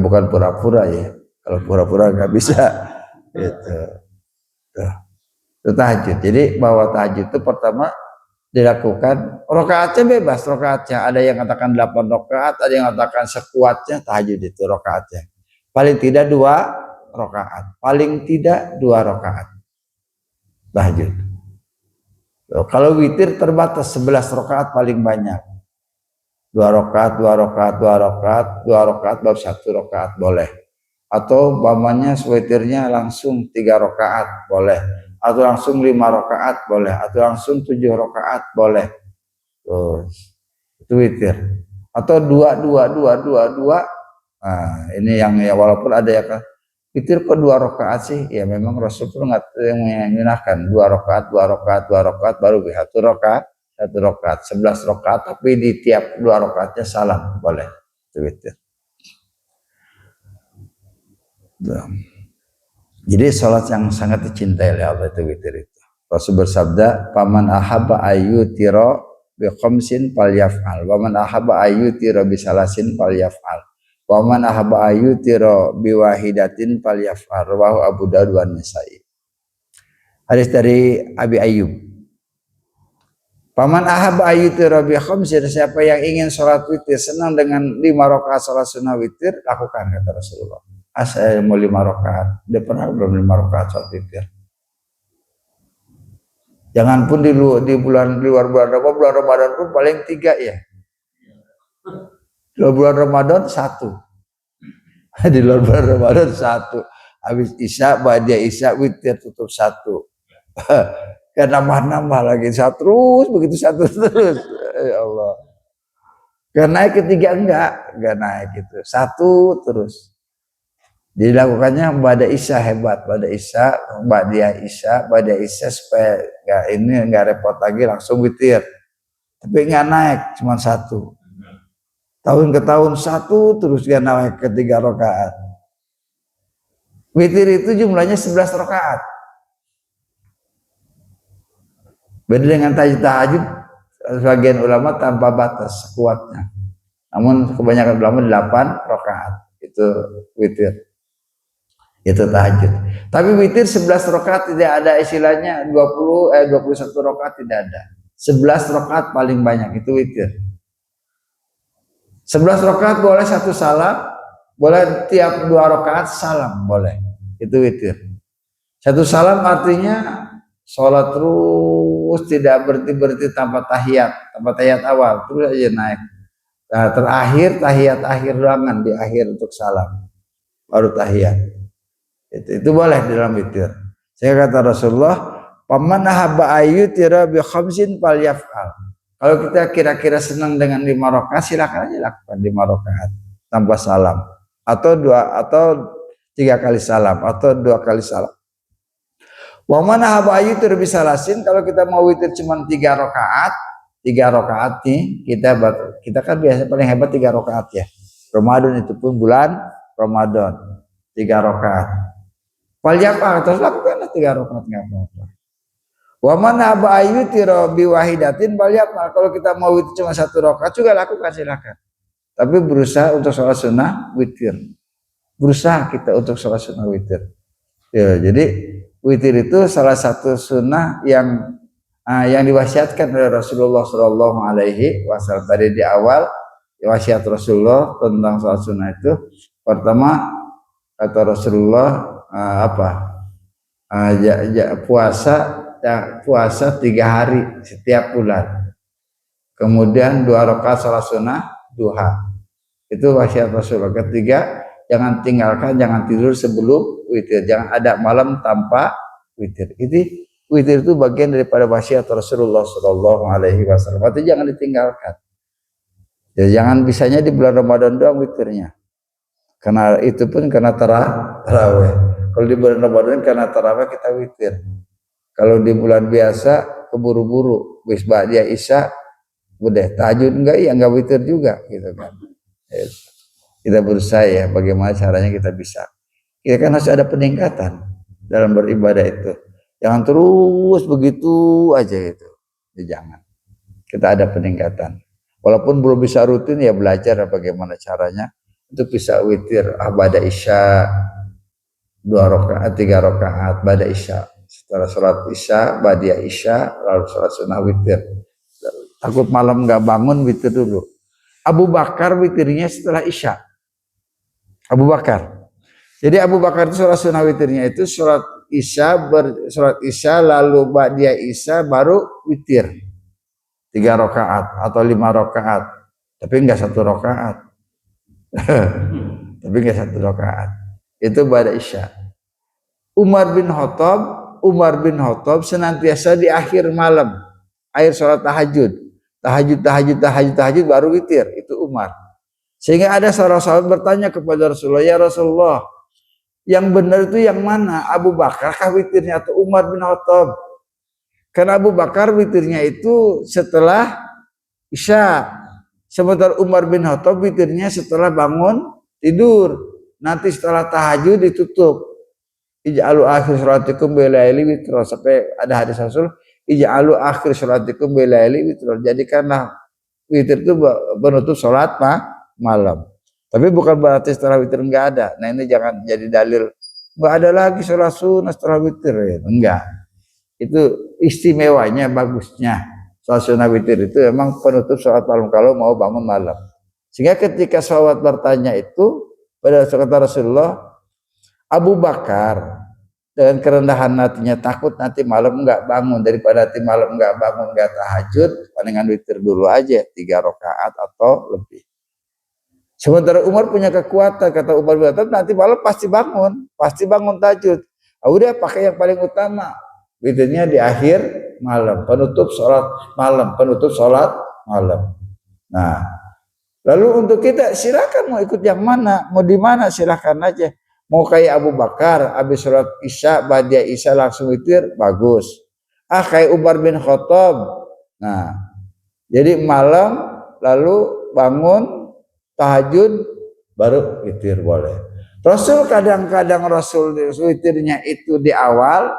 Bukan pura-pura ya. Kalau pura-pura nggak bisa. Gitu. Itu tahajud. Jadi bahwa tahajud itu pertama dilakukan rakaatnya bebas rakaatnya. Ada yang katakan 8 rakaat, ada yang katakan sekuatnya tahajud itu rakaatnya. Paling tidak 2 rakaat. Paling tidak 2 rakaat. Tahajud. Kalau witir terbatas 11 rakaat paling banyak. 2 rakaat, 2 rakaat, 2 rakaat, 2 rakaat baru 1 rakaat boleh. Atau umpamanya witirnya langsung 3 rakaat boleh, atau langsung 5 rakaat boleh, atau langsung 7 rakaat boleh. Terus itu witir. Atau 2 2 2 2 2. Nah, ini yang ya walaupun ada ya kan witir kok 2 rakaat sih? Ya memang Rasulullah nggak menyenangkan 2 rakaat, 2 rakaat, 2 rakaat baru 1 rakaat, 1 rakaat, 11 rakaat, tapi di tiap 2 rakaatnya salam boleh. Itu witir. Jadi sholat yang sangat dicintai oleh Allah itu witir itu. Rasul bersabda, "Paman ahabba ayyutira bi khamsin falyaf'al, wa man ahabba ayyutira bi salasin falyaf'al, wa man ahabba ayyutira bi wahidatin falyaf'al." Rawahu Abu Dawud wa Nasa'i. Hadis dari Abi Ayyub. Paman ahabba ayyutira bi khamsin, siapa yang ingin sholat witir, senang dengan 5 rakaat sholat sunnah witir, lakukan kata Rasulullah. Saya mau 5 rakaat, dia pernah belum 5 rakaat sholat witir. Jangan pun di luar bulan Ramadan pun paling 3 ya. Di luar bulan Ramadan 1. Di luar bulan Ramadan 1. Habis Isya, ba'da Isya witir tutup 1. Kan nambah-nambah lagi 1 terus begitu 1 terus. Ya Allah. Gak naik ke 3 enggak naik gitu. 1 terus. Dilakukannya pada Isya hebat, pada Isya, pada Isya supaya nggak repot lagi langsung witir. Tapi nggak naik, cuma 1. Tahun ke tahun 1 terus dia naik ke 3 rakaat. Witir itu jumlahnya 11 rakaat. Beda dengan tahajud, sebagian ulama tanpa batas kuatnya. Namun kebanyakan ulama 8 rakaat itu witir. Itu tahajud. Tapi witir 11 rakaat tidak ada istilahnya 21 rakaat tidak ada. 11 rakaat paling banyak itu witir. 11 rakaat boleh 1 salam, boleh tiap 2 rakaat salam boleh. Itu witir. 1 salam artinya sholat terus tidak berhenti tanpa tahiyat awal terus aja naik. Nah, terakhir tahiyat akhir ruangan di akhir untuk salam. Baru tahiyat. Itu boleh di dalam witir. Saya kata Rasulullah, "Paman ahabba ayyutira bi khamsin falyaf'al." Kalau kita kira-kira senang dengan 5 rakaat, silakan aja lakukan 5 rakaat tanpa salam, atau 3 kali salam, atau 2 kali salam. Wa man ahabba ayyutira bi salasin, kalau kita mau witir cuma 3 rakaat, 3 rakaat nih, kita kan biasa paling hebat 3 rakaat ya. Ramadan itu pun bulan Ramadan 3 rakaat. Falyaf'al, terus lakukanlah 3 rakaat enggak apa-apa. Wa man ahabba ayyutira bi wahidatin falyaf'al, kalau kita mau witir cuma 1 rakaat juga lakukan silakan. Tapi berusaha untuk sholat sunnah witir. Berusaha kita untuk sholat sunnah witir. Ya, jadi witir itu salah satu sunnah yang diwasiatkan oleh Rasulullah Shallallahu Alaihi Wasallam. Tadi di awal wasiat Rasulullah tentang sholat sunnah itu, pertama kata Rasulullah puasa 3 hari setiap bulan, kemudian 2 rakaat sholat sunnah duha. Itu wasiat Rasulullah. Ketiga, jangan tidur sebelum witir, jangan ada malam tanpa witir. Witir itu bagian daripada wasiat Rasulullah Shallallahu Alaihi Wasallam. Itu jangan ditinggalkan. Ya, jangan bisanya di bulan Ramadan doang witirnya. Karena itu pun karena tarawih. Kalau di bulan Ramadan karena tarawih kita witir. Kalau di bulan biasa keburu-buru, wis ba'da Isya, udah tahajud enggak witir juga gitu kan. Kita berusaha ya bagaimana caranya kita bisa. Kita kan harus ada peningkatan dalam beribadah itu. Jangan terus begitu aja itu. Ya, jangan. Kita ada peningkatan. Walaupun belum bisa rutin ya belajar bagaimana caranya untuk bisa witir ba'da Isya 2 rakaat 3 rakaat ba'da Isya. Setelah sholat Isya, ba'da Isya, lalu sholat sunnah witir. Takut malam nggak bangun witir dulu. Abu Bakar witirnya setelah Isya. Abu Bakar. Jadi Abu Bakar itu sholat sunnah witirnya itu sholat Isya lalu ba'da Isya baru witir 3 rakaat atau 5 rakaat. tapi enggak 1 rakaat. Tapi enggak 1 rakaat. Itu ba'da isya. Umar bin Khattab senantiasa di akhir malam, akhir sholat tahajud baru witir, itu Umar. Sehingga ada seorang sahabat bertanya kepada Rasulullah, ya Rasulullah, yang benar itu yang mana? Abu Bakar kah witirnya atau Umar bin Khattab? Karena Abu Bakar witirnya itu setelah isya, sementara Umar bin Khattab witirnya setelah bangun tidur. Nanti setelah tahajud ditutup. Ij'alu akhir sholatikum bilaili witr, sampai ada hadis Rasul, ij'alu akhir sholatikum bilaili witr. Jadikanlah witir itu penutup sholat malam. Tapi bukan berarti setelah witir enggak ada. Nah ini jangan jadi dalil enggak ada lagi sholat sunnah setelah witir ya. Enggak. Itu istimewanya, bagusnya sholat sunnah witir itu memang penutup sholat malam kalau mau bangun malam. Sehingga ketika sahabat bertanya itu pada kata Rasulullah, Abu Bakar dengan kerendahan hatinya takut nanti malam enggak bangun, daripada nanti malam enggak bangun enggak tahajud, palingan witir dulu aja 3 rakaat atau lebih. Sementara Umar punya kekuatan, kata Umar bin Khattab, nanti malam pasti bangun tahajud. Udah pakai yang paling utama, witirnya di akhir malam, penutup sholat malam. Nah, lalu untuk kita silakan mau ikut yang mana, mau di mana silakan aja. Mau kayak Abu Bakar, habis sholat isya, ba'da isya langsung witir, bagus. Kayak Umar bin Khattab. Nah, jadi malam lalu bangun tahajud baru witir boleh. Rasul kadang-kadang Rasul witirnya itu di awal,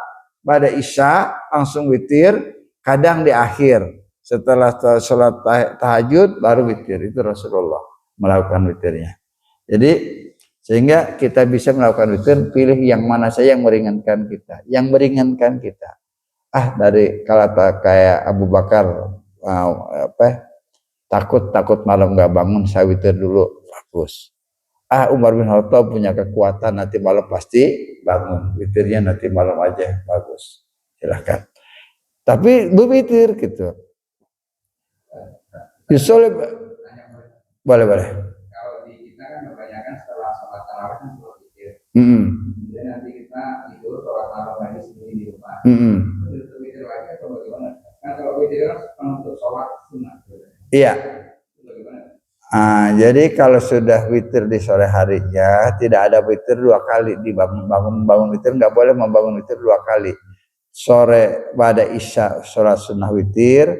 pada isya langsung witir, kadang di akhir setelah sholat tahajud baru witir. Itu Rasulullah melakukan witirnya. Jadi sehingga kita bisa melakukan witir, pilih yang mana saja yang meringankan kita. Dari kalau kayak Abu Bakar takut malam nggak bangun, saya witir dulu, bagus. Umar bin Khattab punya kekuatan, nanti malam pasti bangun, witirnya nanti malam aja, bagus, silahkan. Tapi berwitir gitu. Boleh. Kalau di kita kan kebanyakan setelah sholat tarawih kan sholat witir. Kemudian nanti kita tidur sholat malam lagi sendiri di rumah. Itu witir lagi atau bagaimana? Kan kalau witir kan penutup sholat sunnah. Iya. Bagaimana? Jadi kalau sudah witir di sore harinya, tidak ada witir 2 kali, bangun witir, nggak boleh membangun witir 2 kali. Sore pada isya sholat sunnah witir,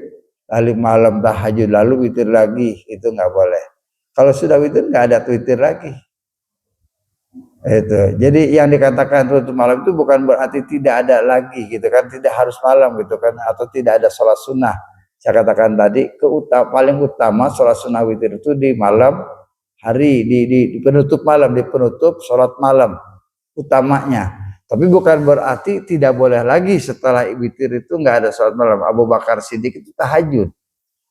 lalu malam tahajud lalu witir lagi, itu nggak boleh. Kalau sudah witir nggak ada witir lagi. Itu. Jadi yang dikatakan tutup malam itu bukan berarti tidak ada lagi gitu kan, tidak harus malam gitu kan, atau tidak ada sholat sunnah. Saya katakan tadi paling utama sholat sunnah witir itu di malam hari, di penutup malam, di penutup sholat malam utamanya. Tapi bukan berarti tidak boleh lagi setelah witir itu nggak ada sholat malam. Abu Bakar Siddiq itu tahajud.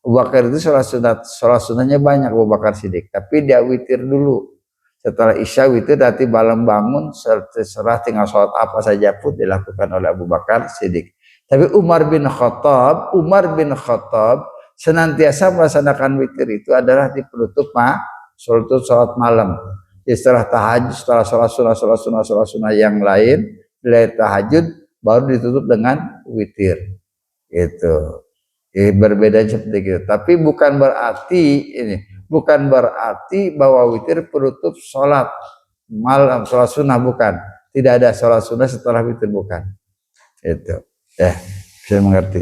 Abu Bakar itu sholat sunnahnya banyak, Abu Bakar Siddiq. Tapi dia witir dulu. Setelah isya witir, nanti malam bangun, terserah tinggal sholat apa saja pun dilakukan oleh Abu Bakar Siddiq. Tapi Umar bin Khattab senantiasa melaksanakan witir itu adalah di penutup sholat malam. Setelah tahajud, setelah sholat sunnah yang lain, mulai tahajud baru ditutup dengan witir. Itu. Berbeda seperti itu. Tapi bukan berarti bahwa witir penutup sholat malam, sholat sunnah, bukan. Tidak ada sholat sunnah setelah witir, bukan. Itu. Bisa mengerti.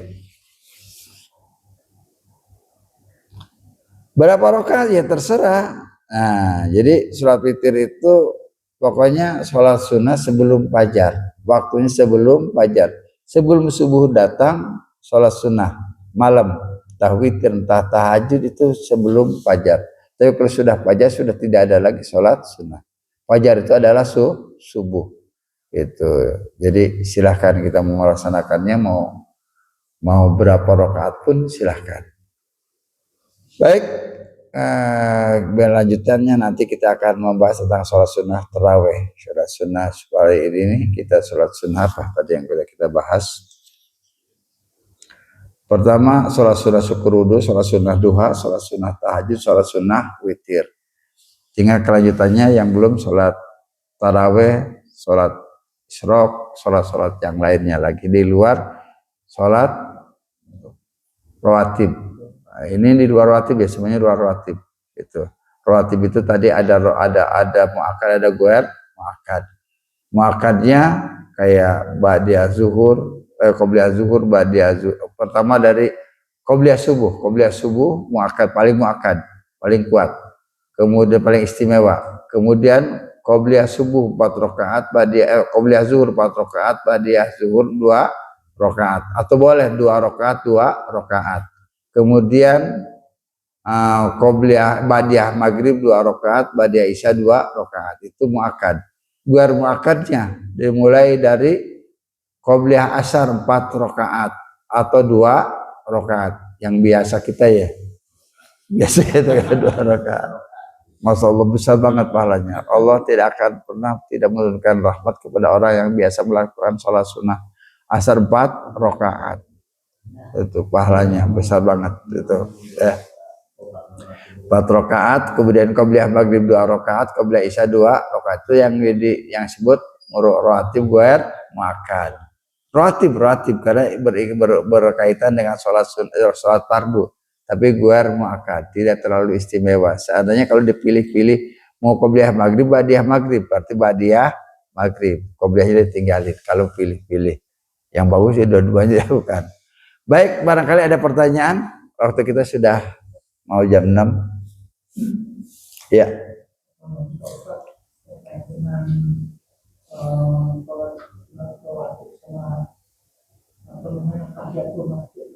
Berapa rakaat ya terserah. Jadi sholat witir itu pokoknya sholat sunnah sebelum fajar. Waktunya sebelum fajar. Sebelum subuh datang sholat sunnah malam. Entah witir, entah tahajud itu sebelum fajar. Tapi kalau sudah fajar sudah tidak ada lagi sholat sunnah. Fajar itu adalah subuh. Itu. Jadi silahkan kita mau melaksanakannya, mau berapa rakaat pun silahkan. Baik, lanjutannya nanti kita akan membahas tentang sholat sunnah tarawih. Sholat sunnah hari ini kita sholat sunnah apa tadi yang kita bahas. Pertama, sholat sunnah syukur wudhu, sholat sunnah duha, sholat sunnah tahajud, sholat sunnah witir. Tinggal kelanjutannya yang belum sholat taraweh, sholat isyraq, sholat yang lainnya lagi di luar sholat rawatib. Nah, ini di luar rawatib ya, semuanya luar rawatib. Itu rawatib itu tadi ada muakkad, ada goer muakkad. Muakkadnya kayak ba'diyah zuhur, qobliyah zuhur, ba'diyah zuhur. Pertama dari qobliyah subuh muakkad, paling kuat. Kemudian paling istimewa. Kemudian qobliyah subuh 4 rakaat, qobliyah zuhur 4 rakaat, ba'diyah zuhur 2 rakaat. Atau boleh 2 rakaat, 2 rakaat. Kemudian qobliyah ba'diyah maghrib 2 rakaat, ba'diyah isya 2 rakaat. Itu muakkad. Guar muakkadnya dimulai dari qobliyah asar 4 rakaat atau 2 rakaat yang biasa kita ya. Biasa kita 2 rakaat. Masya Allah besar banget pahalanya. Allah tidak akan pernah tidak menurunkan rahmat kepada orang yang biasa melakukan sholat sunnah asar 4 rakaat. Itu pahalanya besar banget itu. 4 rakaat, kemudian qobliyah maghrib 2 rakaat, qobliyah isya 2 rakaat. Itu yang disebut rawatib goer muakkad. Rawatib karena berkaitan dengan sholat fardu, tapi goer muakkad, tidak terlalu istimewa. Seandainya kalau dipilih-pilih mau qobliyah maghrib, ba'diyah maghrib, berarti ba'diyah maghrib, qobliyahnya ditinggalin. Kalau pilih-pilih, yang bagus ya dua-duanya dilakukan. Baik, barangkali ada pertanyaan. Waktu kita sudah mau jam 6. Ya.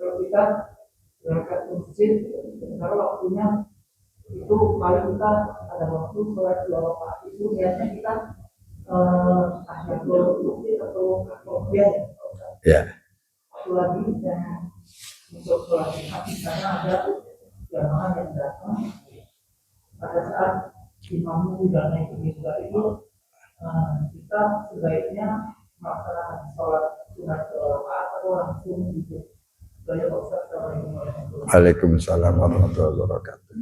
Kalau kita berangkat ke masjid, kalau waktunya itu paling kita ada waktu sholat 2 rakaat itu biasanya kita tahiyatul masjid atau qobliyah. Ya. Satu lagi yang untuk sholat di sana ada jamaah yang datang pada saat imam sudah naik ke mimbar itu, kita sebaiknya melaksanakan sholat sunat rakaat atau langsung gitu. Waalaikumsalam warahmatullahi wabarakatuh.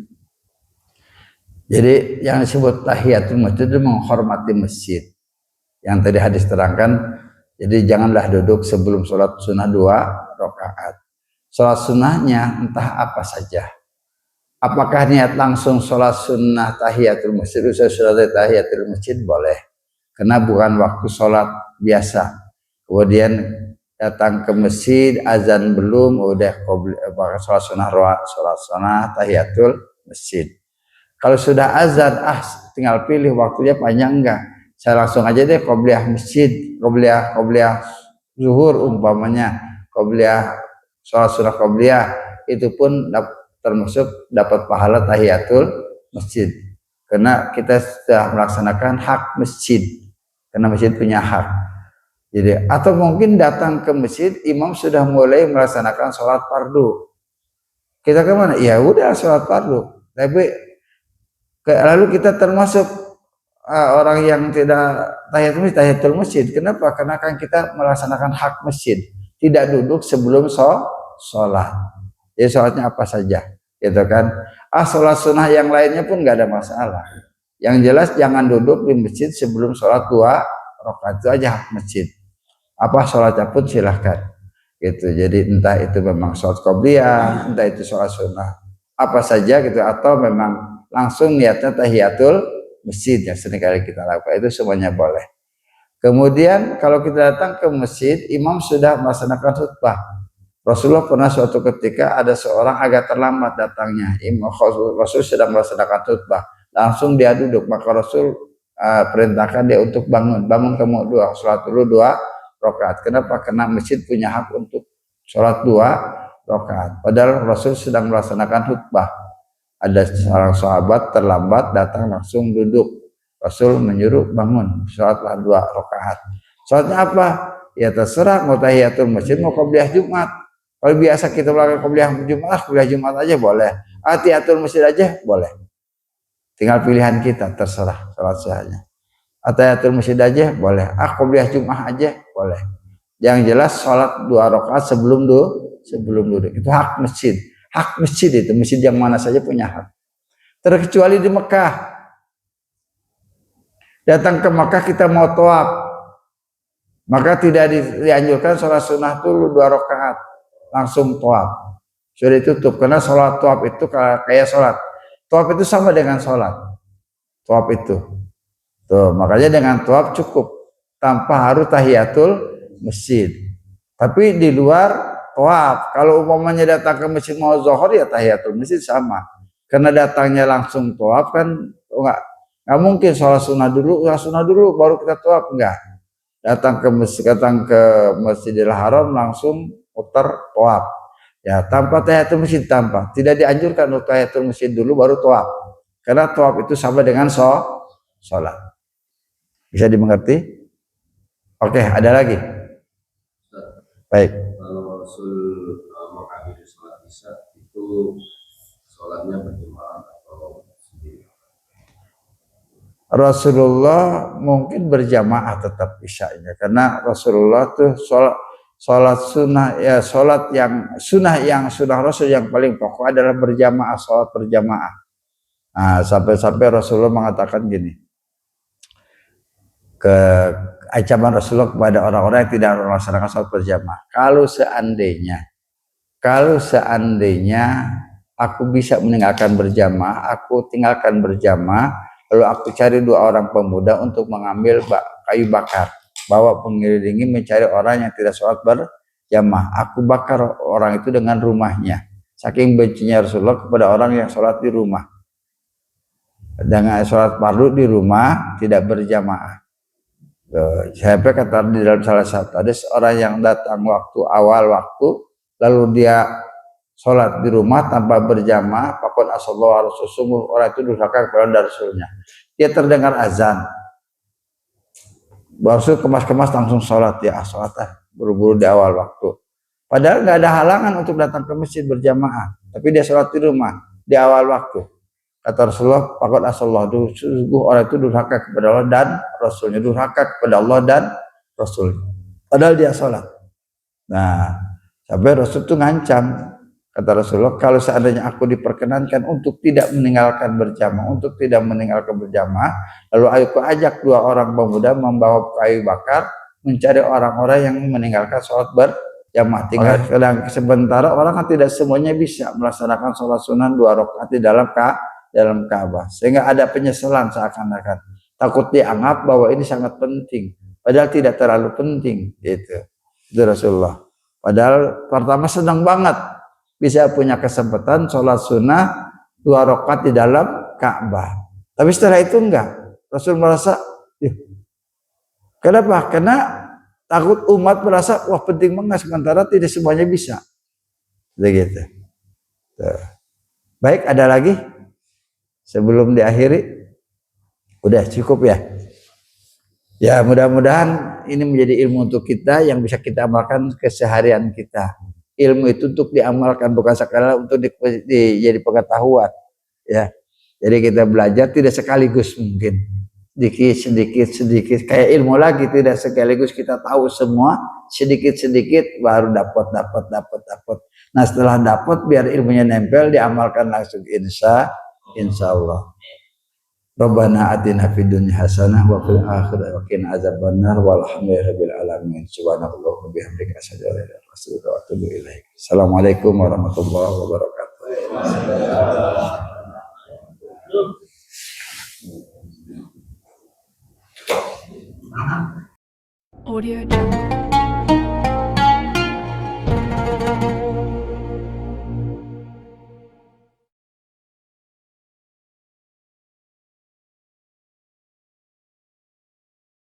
Jadi yang disebut tahiyatul masjid itu menghormati masjid. Yang tadi hadis terangkan, jadi janganlah duduk sebelum sholat sunnah 2 rakaat. Sholat sunnahnya entah apa saja. Apakah niat langsung sholat sunnah tahiyatul masjid, usai sholat tahiyatul masjid boleh, karena bukan waktu sholat biasa. Kemudian datang ke masjid, azan belum, udah sholat sunnah tahiyatul masjid. Kalau sudah azan, tinggal pilih waktunya panjang enggak. Saya langsung aja deh qobliyah masjid, qobliyah zuhur umpamanya, qobliyah sholat sunnah qobliyah, itu pun termasuk dapat pahala tahiyatul masjid, karena kita sudah melaksanakan hak masjid, karena masjid punya hak. Jadi atau mungkin datang ke masjid, imam sudah mulai melaksanakan sholat fardu, kita kemana? Ya udah sholat fardu, tapi lalu kita termasuk orang yang tidak tahiyatul masjid. Kenapa? Karena kan kita melaksanakan hak masjid, tidak duduk sebelum sholat. Jadi sholatnya apa saja, gitu kan? Sholat sunnah yang lainnya pun nggak ada masalah. Yang jelas jangan duduk di masjid sebelum sholat 2 rakaat, itu aja masjid. Apa sholatnya pun silahkan, gitu. Jadi entah itu memang sholat qobliyah, entah itu sholat sunnah apa saja, gitu. Atau memang langsung niatnya tahiyatul masjid yang seringkali kita lakukan, itu semuanya boleh. Kemudian kalau kita datang ke masjid, imam sudah melaksanakan khutbah. Rasulullah pernah suatu ketika ada seorang agak terlambat datangnya, Rasul sedang melaksanakan khutbah, langsung dia duduk, maka Rasul perintahkan dia untuk bangun kamu sholat dulu 2 rakaat. Kenapa? Karena masjid punya hak untuk sholat 2 rakaat. Padahal Rasul sedang melaksanakan khutbah, ada seorang sahabat terlambat datang langsung duduk, Rasul menyuruh bangun, sholatlah 2 rakaat. Sholatnya apa? Ya terserah, mau tahiyatul masjid, mau qobliyah Jumat. Kalau biasa kita melakukan qobliyah Jumat aja boleh. Tahiyatul masjid aja boleh. Tinggal pilihan kita, terserah sholat sahnya. Tahiyatul masjid aja boleh. Qobliyah Jumat aja boleh. Yang jelas sholat 2 rakaat sebelum sebelum duduk. Itu hak masjid. Hak masjid itu, masjid yang mana saja punya hak. Terkecuali di Mekah. Datang ke Mekah kita mau tawaf, maka tidak dianjurkan sholat sunnah dulu 2 rakaat, langsung tawaf. Sudah ditutup, karena sholat tawaf itu kayak sholat. Tawaf itu sama dengan sholat. Tawaf itu. Tuh, makanya dengan tawaf cukup, tanpa harus tahiyatul masjid. Tapi di luar tawaf, kalau umpamanya datang ke masjid mau zuhur ya tahiyatul masjid sama. Karena datangnya langsung tawaf kan nggak mungkin sholat sunnah dulu baru kita tawaf, enggak. Datang ke Masjidil Haram langsung muter tawaf. Ya, tanpa tahiyatul masjid, tanpa. Tidak dianjurkan untuk tahiyatul masjid dulu baru tawaf. Karena tawaf itu sama dengan sholat. Bisa dimengerti? Oke, ada lagi? Baik. Kalau Rasul mengakhiri sholat isya itu sholatnya berjamaah atau sendiri? Rasulullah mungkin berjamaah tetap isyanya, karena Rasulullah tuh sholat sunnah ya, sholat yang sunnah Rasul yang paling pokok adalah berjamaah, sholat berjamaah. Nah, sampai Rasulullah mengatakan gini, ke ancaman Rasulullah kepada orang-orang yang tidak melaksanakan sholat berjamaah, kalau seandainya aku bisa meninggalkan berjamaah, aku tinggalkan berjamaah. Lalu aku cari 2 orang pemuda untuk mengambil kayu bakar, bawa pengiringi mencari orang yang tidak sholat berjamaah. Aku bakar orang itu dengan rumahnya. Saking bencinya Rasulullah kepada orang yang sholat di rumah, dengan sholat fardu di rumah tidak berjamaah. Sampai kata di dalam salah satu hadis, orang yang datang awal waktu lalu dia sholat di rumah tanpa berjamaah, pakon asallahu rasul, sungguh orang itu durhaka kepada Rasulnya. Dia terdengar azan, Rasul kemas-kemas langsung sholat, ya sholat buru-buru di awal waktu. Padahal nggak ada halangan untuk datang ke masjid berjamaah, tapi dia sholat di rumah di awal waktu. Kata Rasulullah, pakon asallahu, sungguh orang itu durhaka kepada Allah dan Rasulnya, durhaka kepada Allah dan Rasulnya. Padahal dia sholat. Nah, sampai Rasul itu ngancam. Kata Rasulullah, kalau seandainya aku diperkenankan untuk tidak meninggalkan berjamaah, lalu aku ajak 2 orang pemuda membawa kayu bakar mencari orang-orang yang meninggalkan sholat berjamaah. Tinggal sementara orang kan tidak semuanya bisa melaksanakan sholat sunnah 2 rakaat di dalam Ka'bah, sehingga ada penyesalan seakan-akan takut dianggap bahwa ini sangat penting, padahal tidak terlalu penting. Itu Rasulullah. Padahal pertama senang banget bisa punya kesempatan sholat sunnah 2 rakaat di dalam Ka'bah. Tapi setelah itu enggak. Rasul merasa, kenapa? Karena takut umat merasa, wah penting banget, sementara tidak semuanya bisa. Begitu. Baik, ada lagi? Sebelum diakhiri? Udah cukup ya? Ya, mudah-mudahan ini menjadi ilmu untuk kita yang bisa kita amalkan keseharian kita. Ilmu itu untuk diamalkan, bukan sekadar untuk jadi pengetahuan, ya. Jadi kita belajar tidak sekaligus, mungkin sedikit kayak ilmu lagi, tidak sekaligus kita tahu semua, sedikit baru dapat. Nah, setelah dapat biar ilmunya nempel, diamalkan langsung insya Allah. Rabbana atina fid dunya hasanah wa fil akhirati wa qina adzabannar walhamdulillahirabbil alamin. Subhanallah wa bihamdika asyhadu an la ilaha illa anta astaghfiruka wa atubu ilaik. Assalamualaikum warahmatullahi wabarakatuh. Audio Jungle.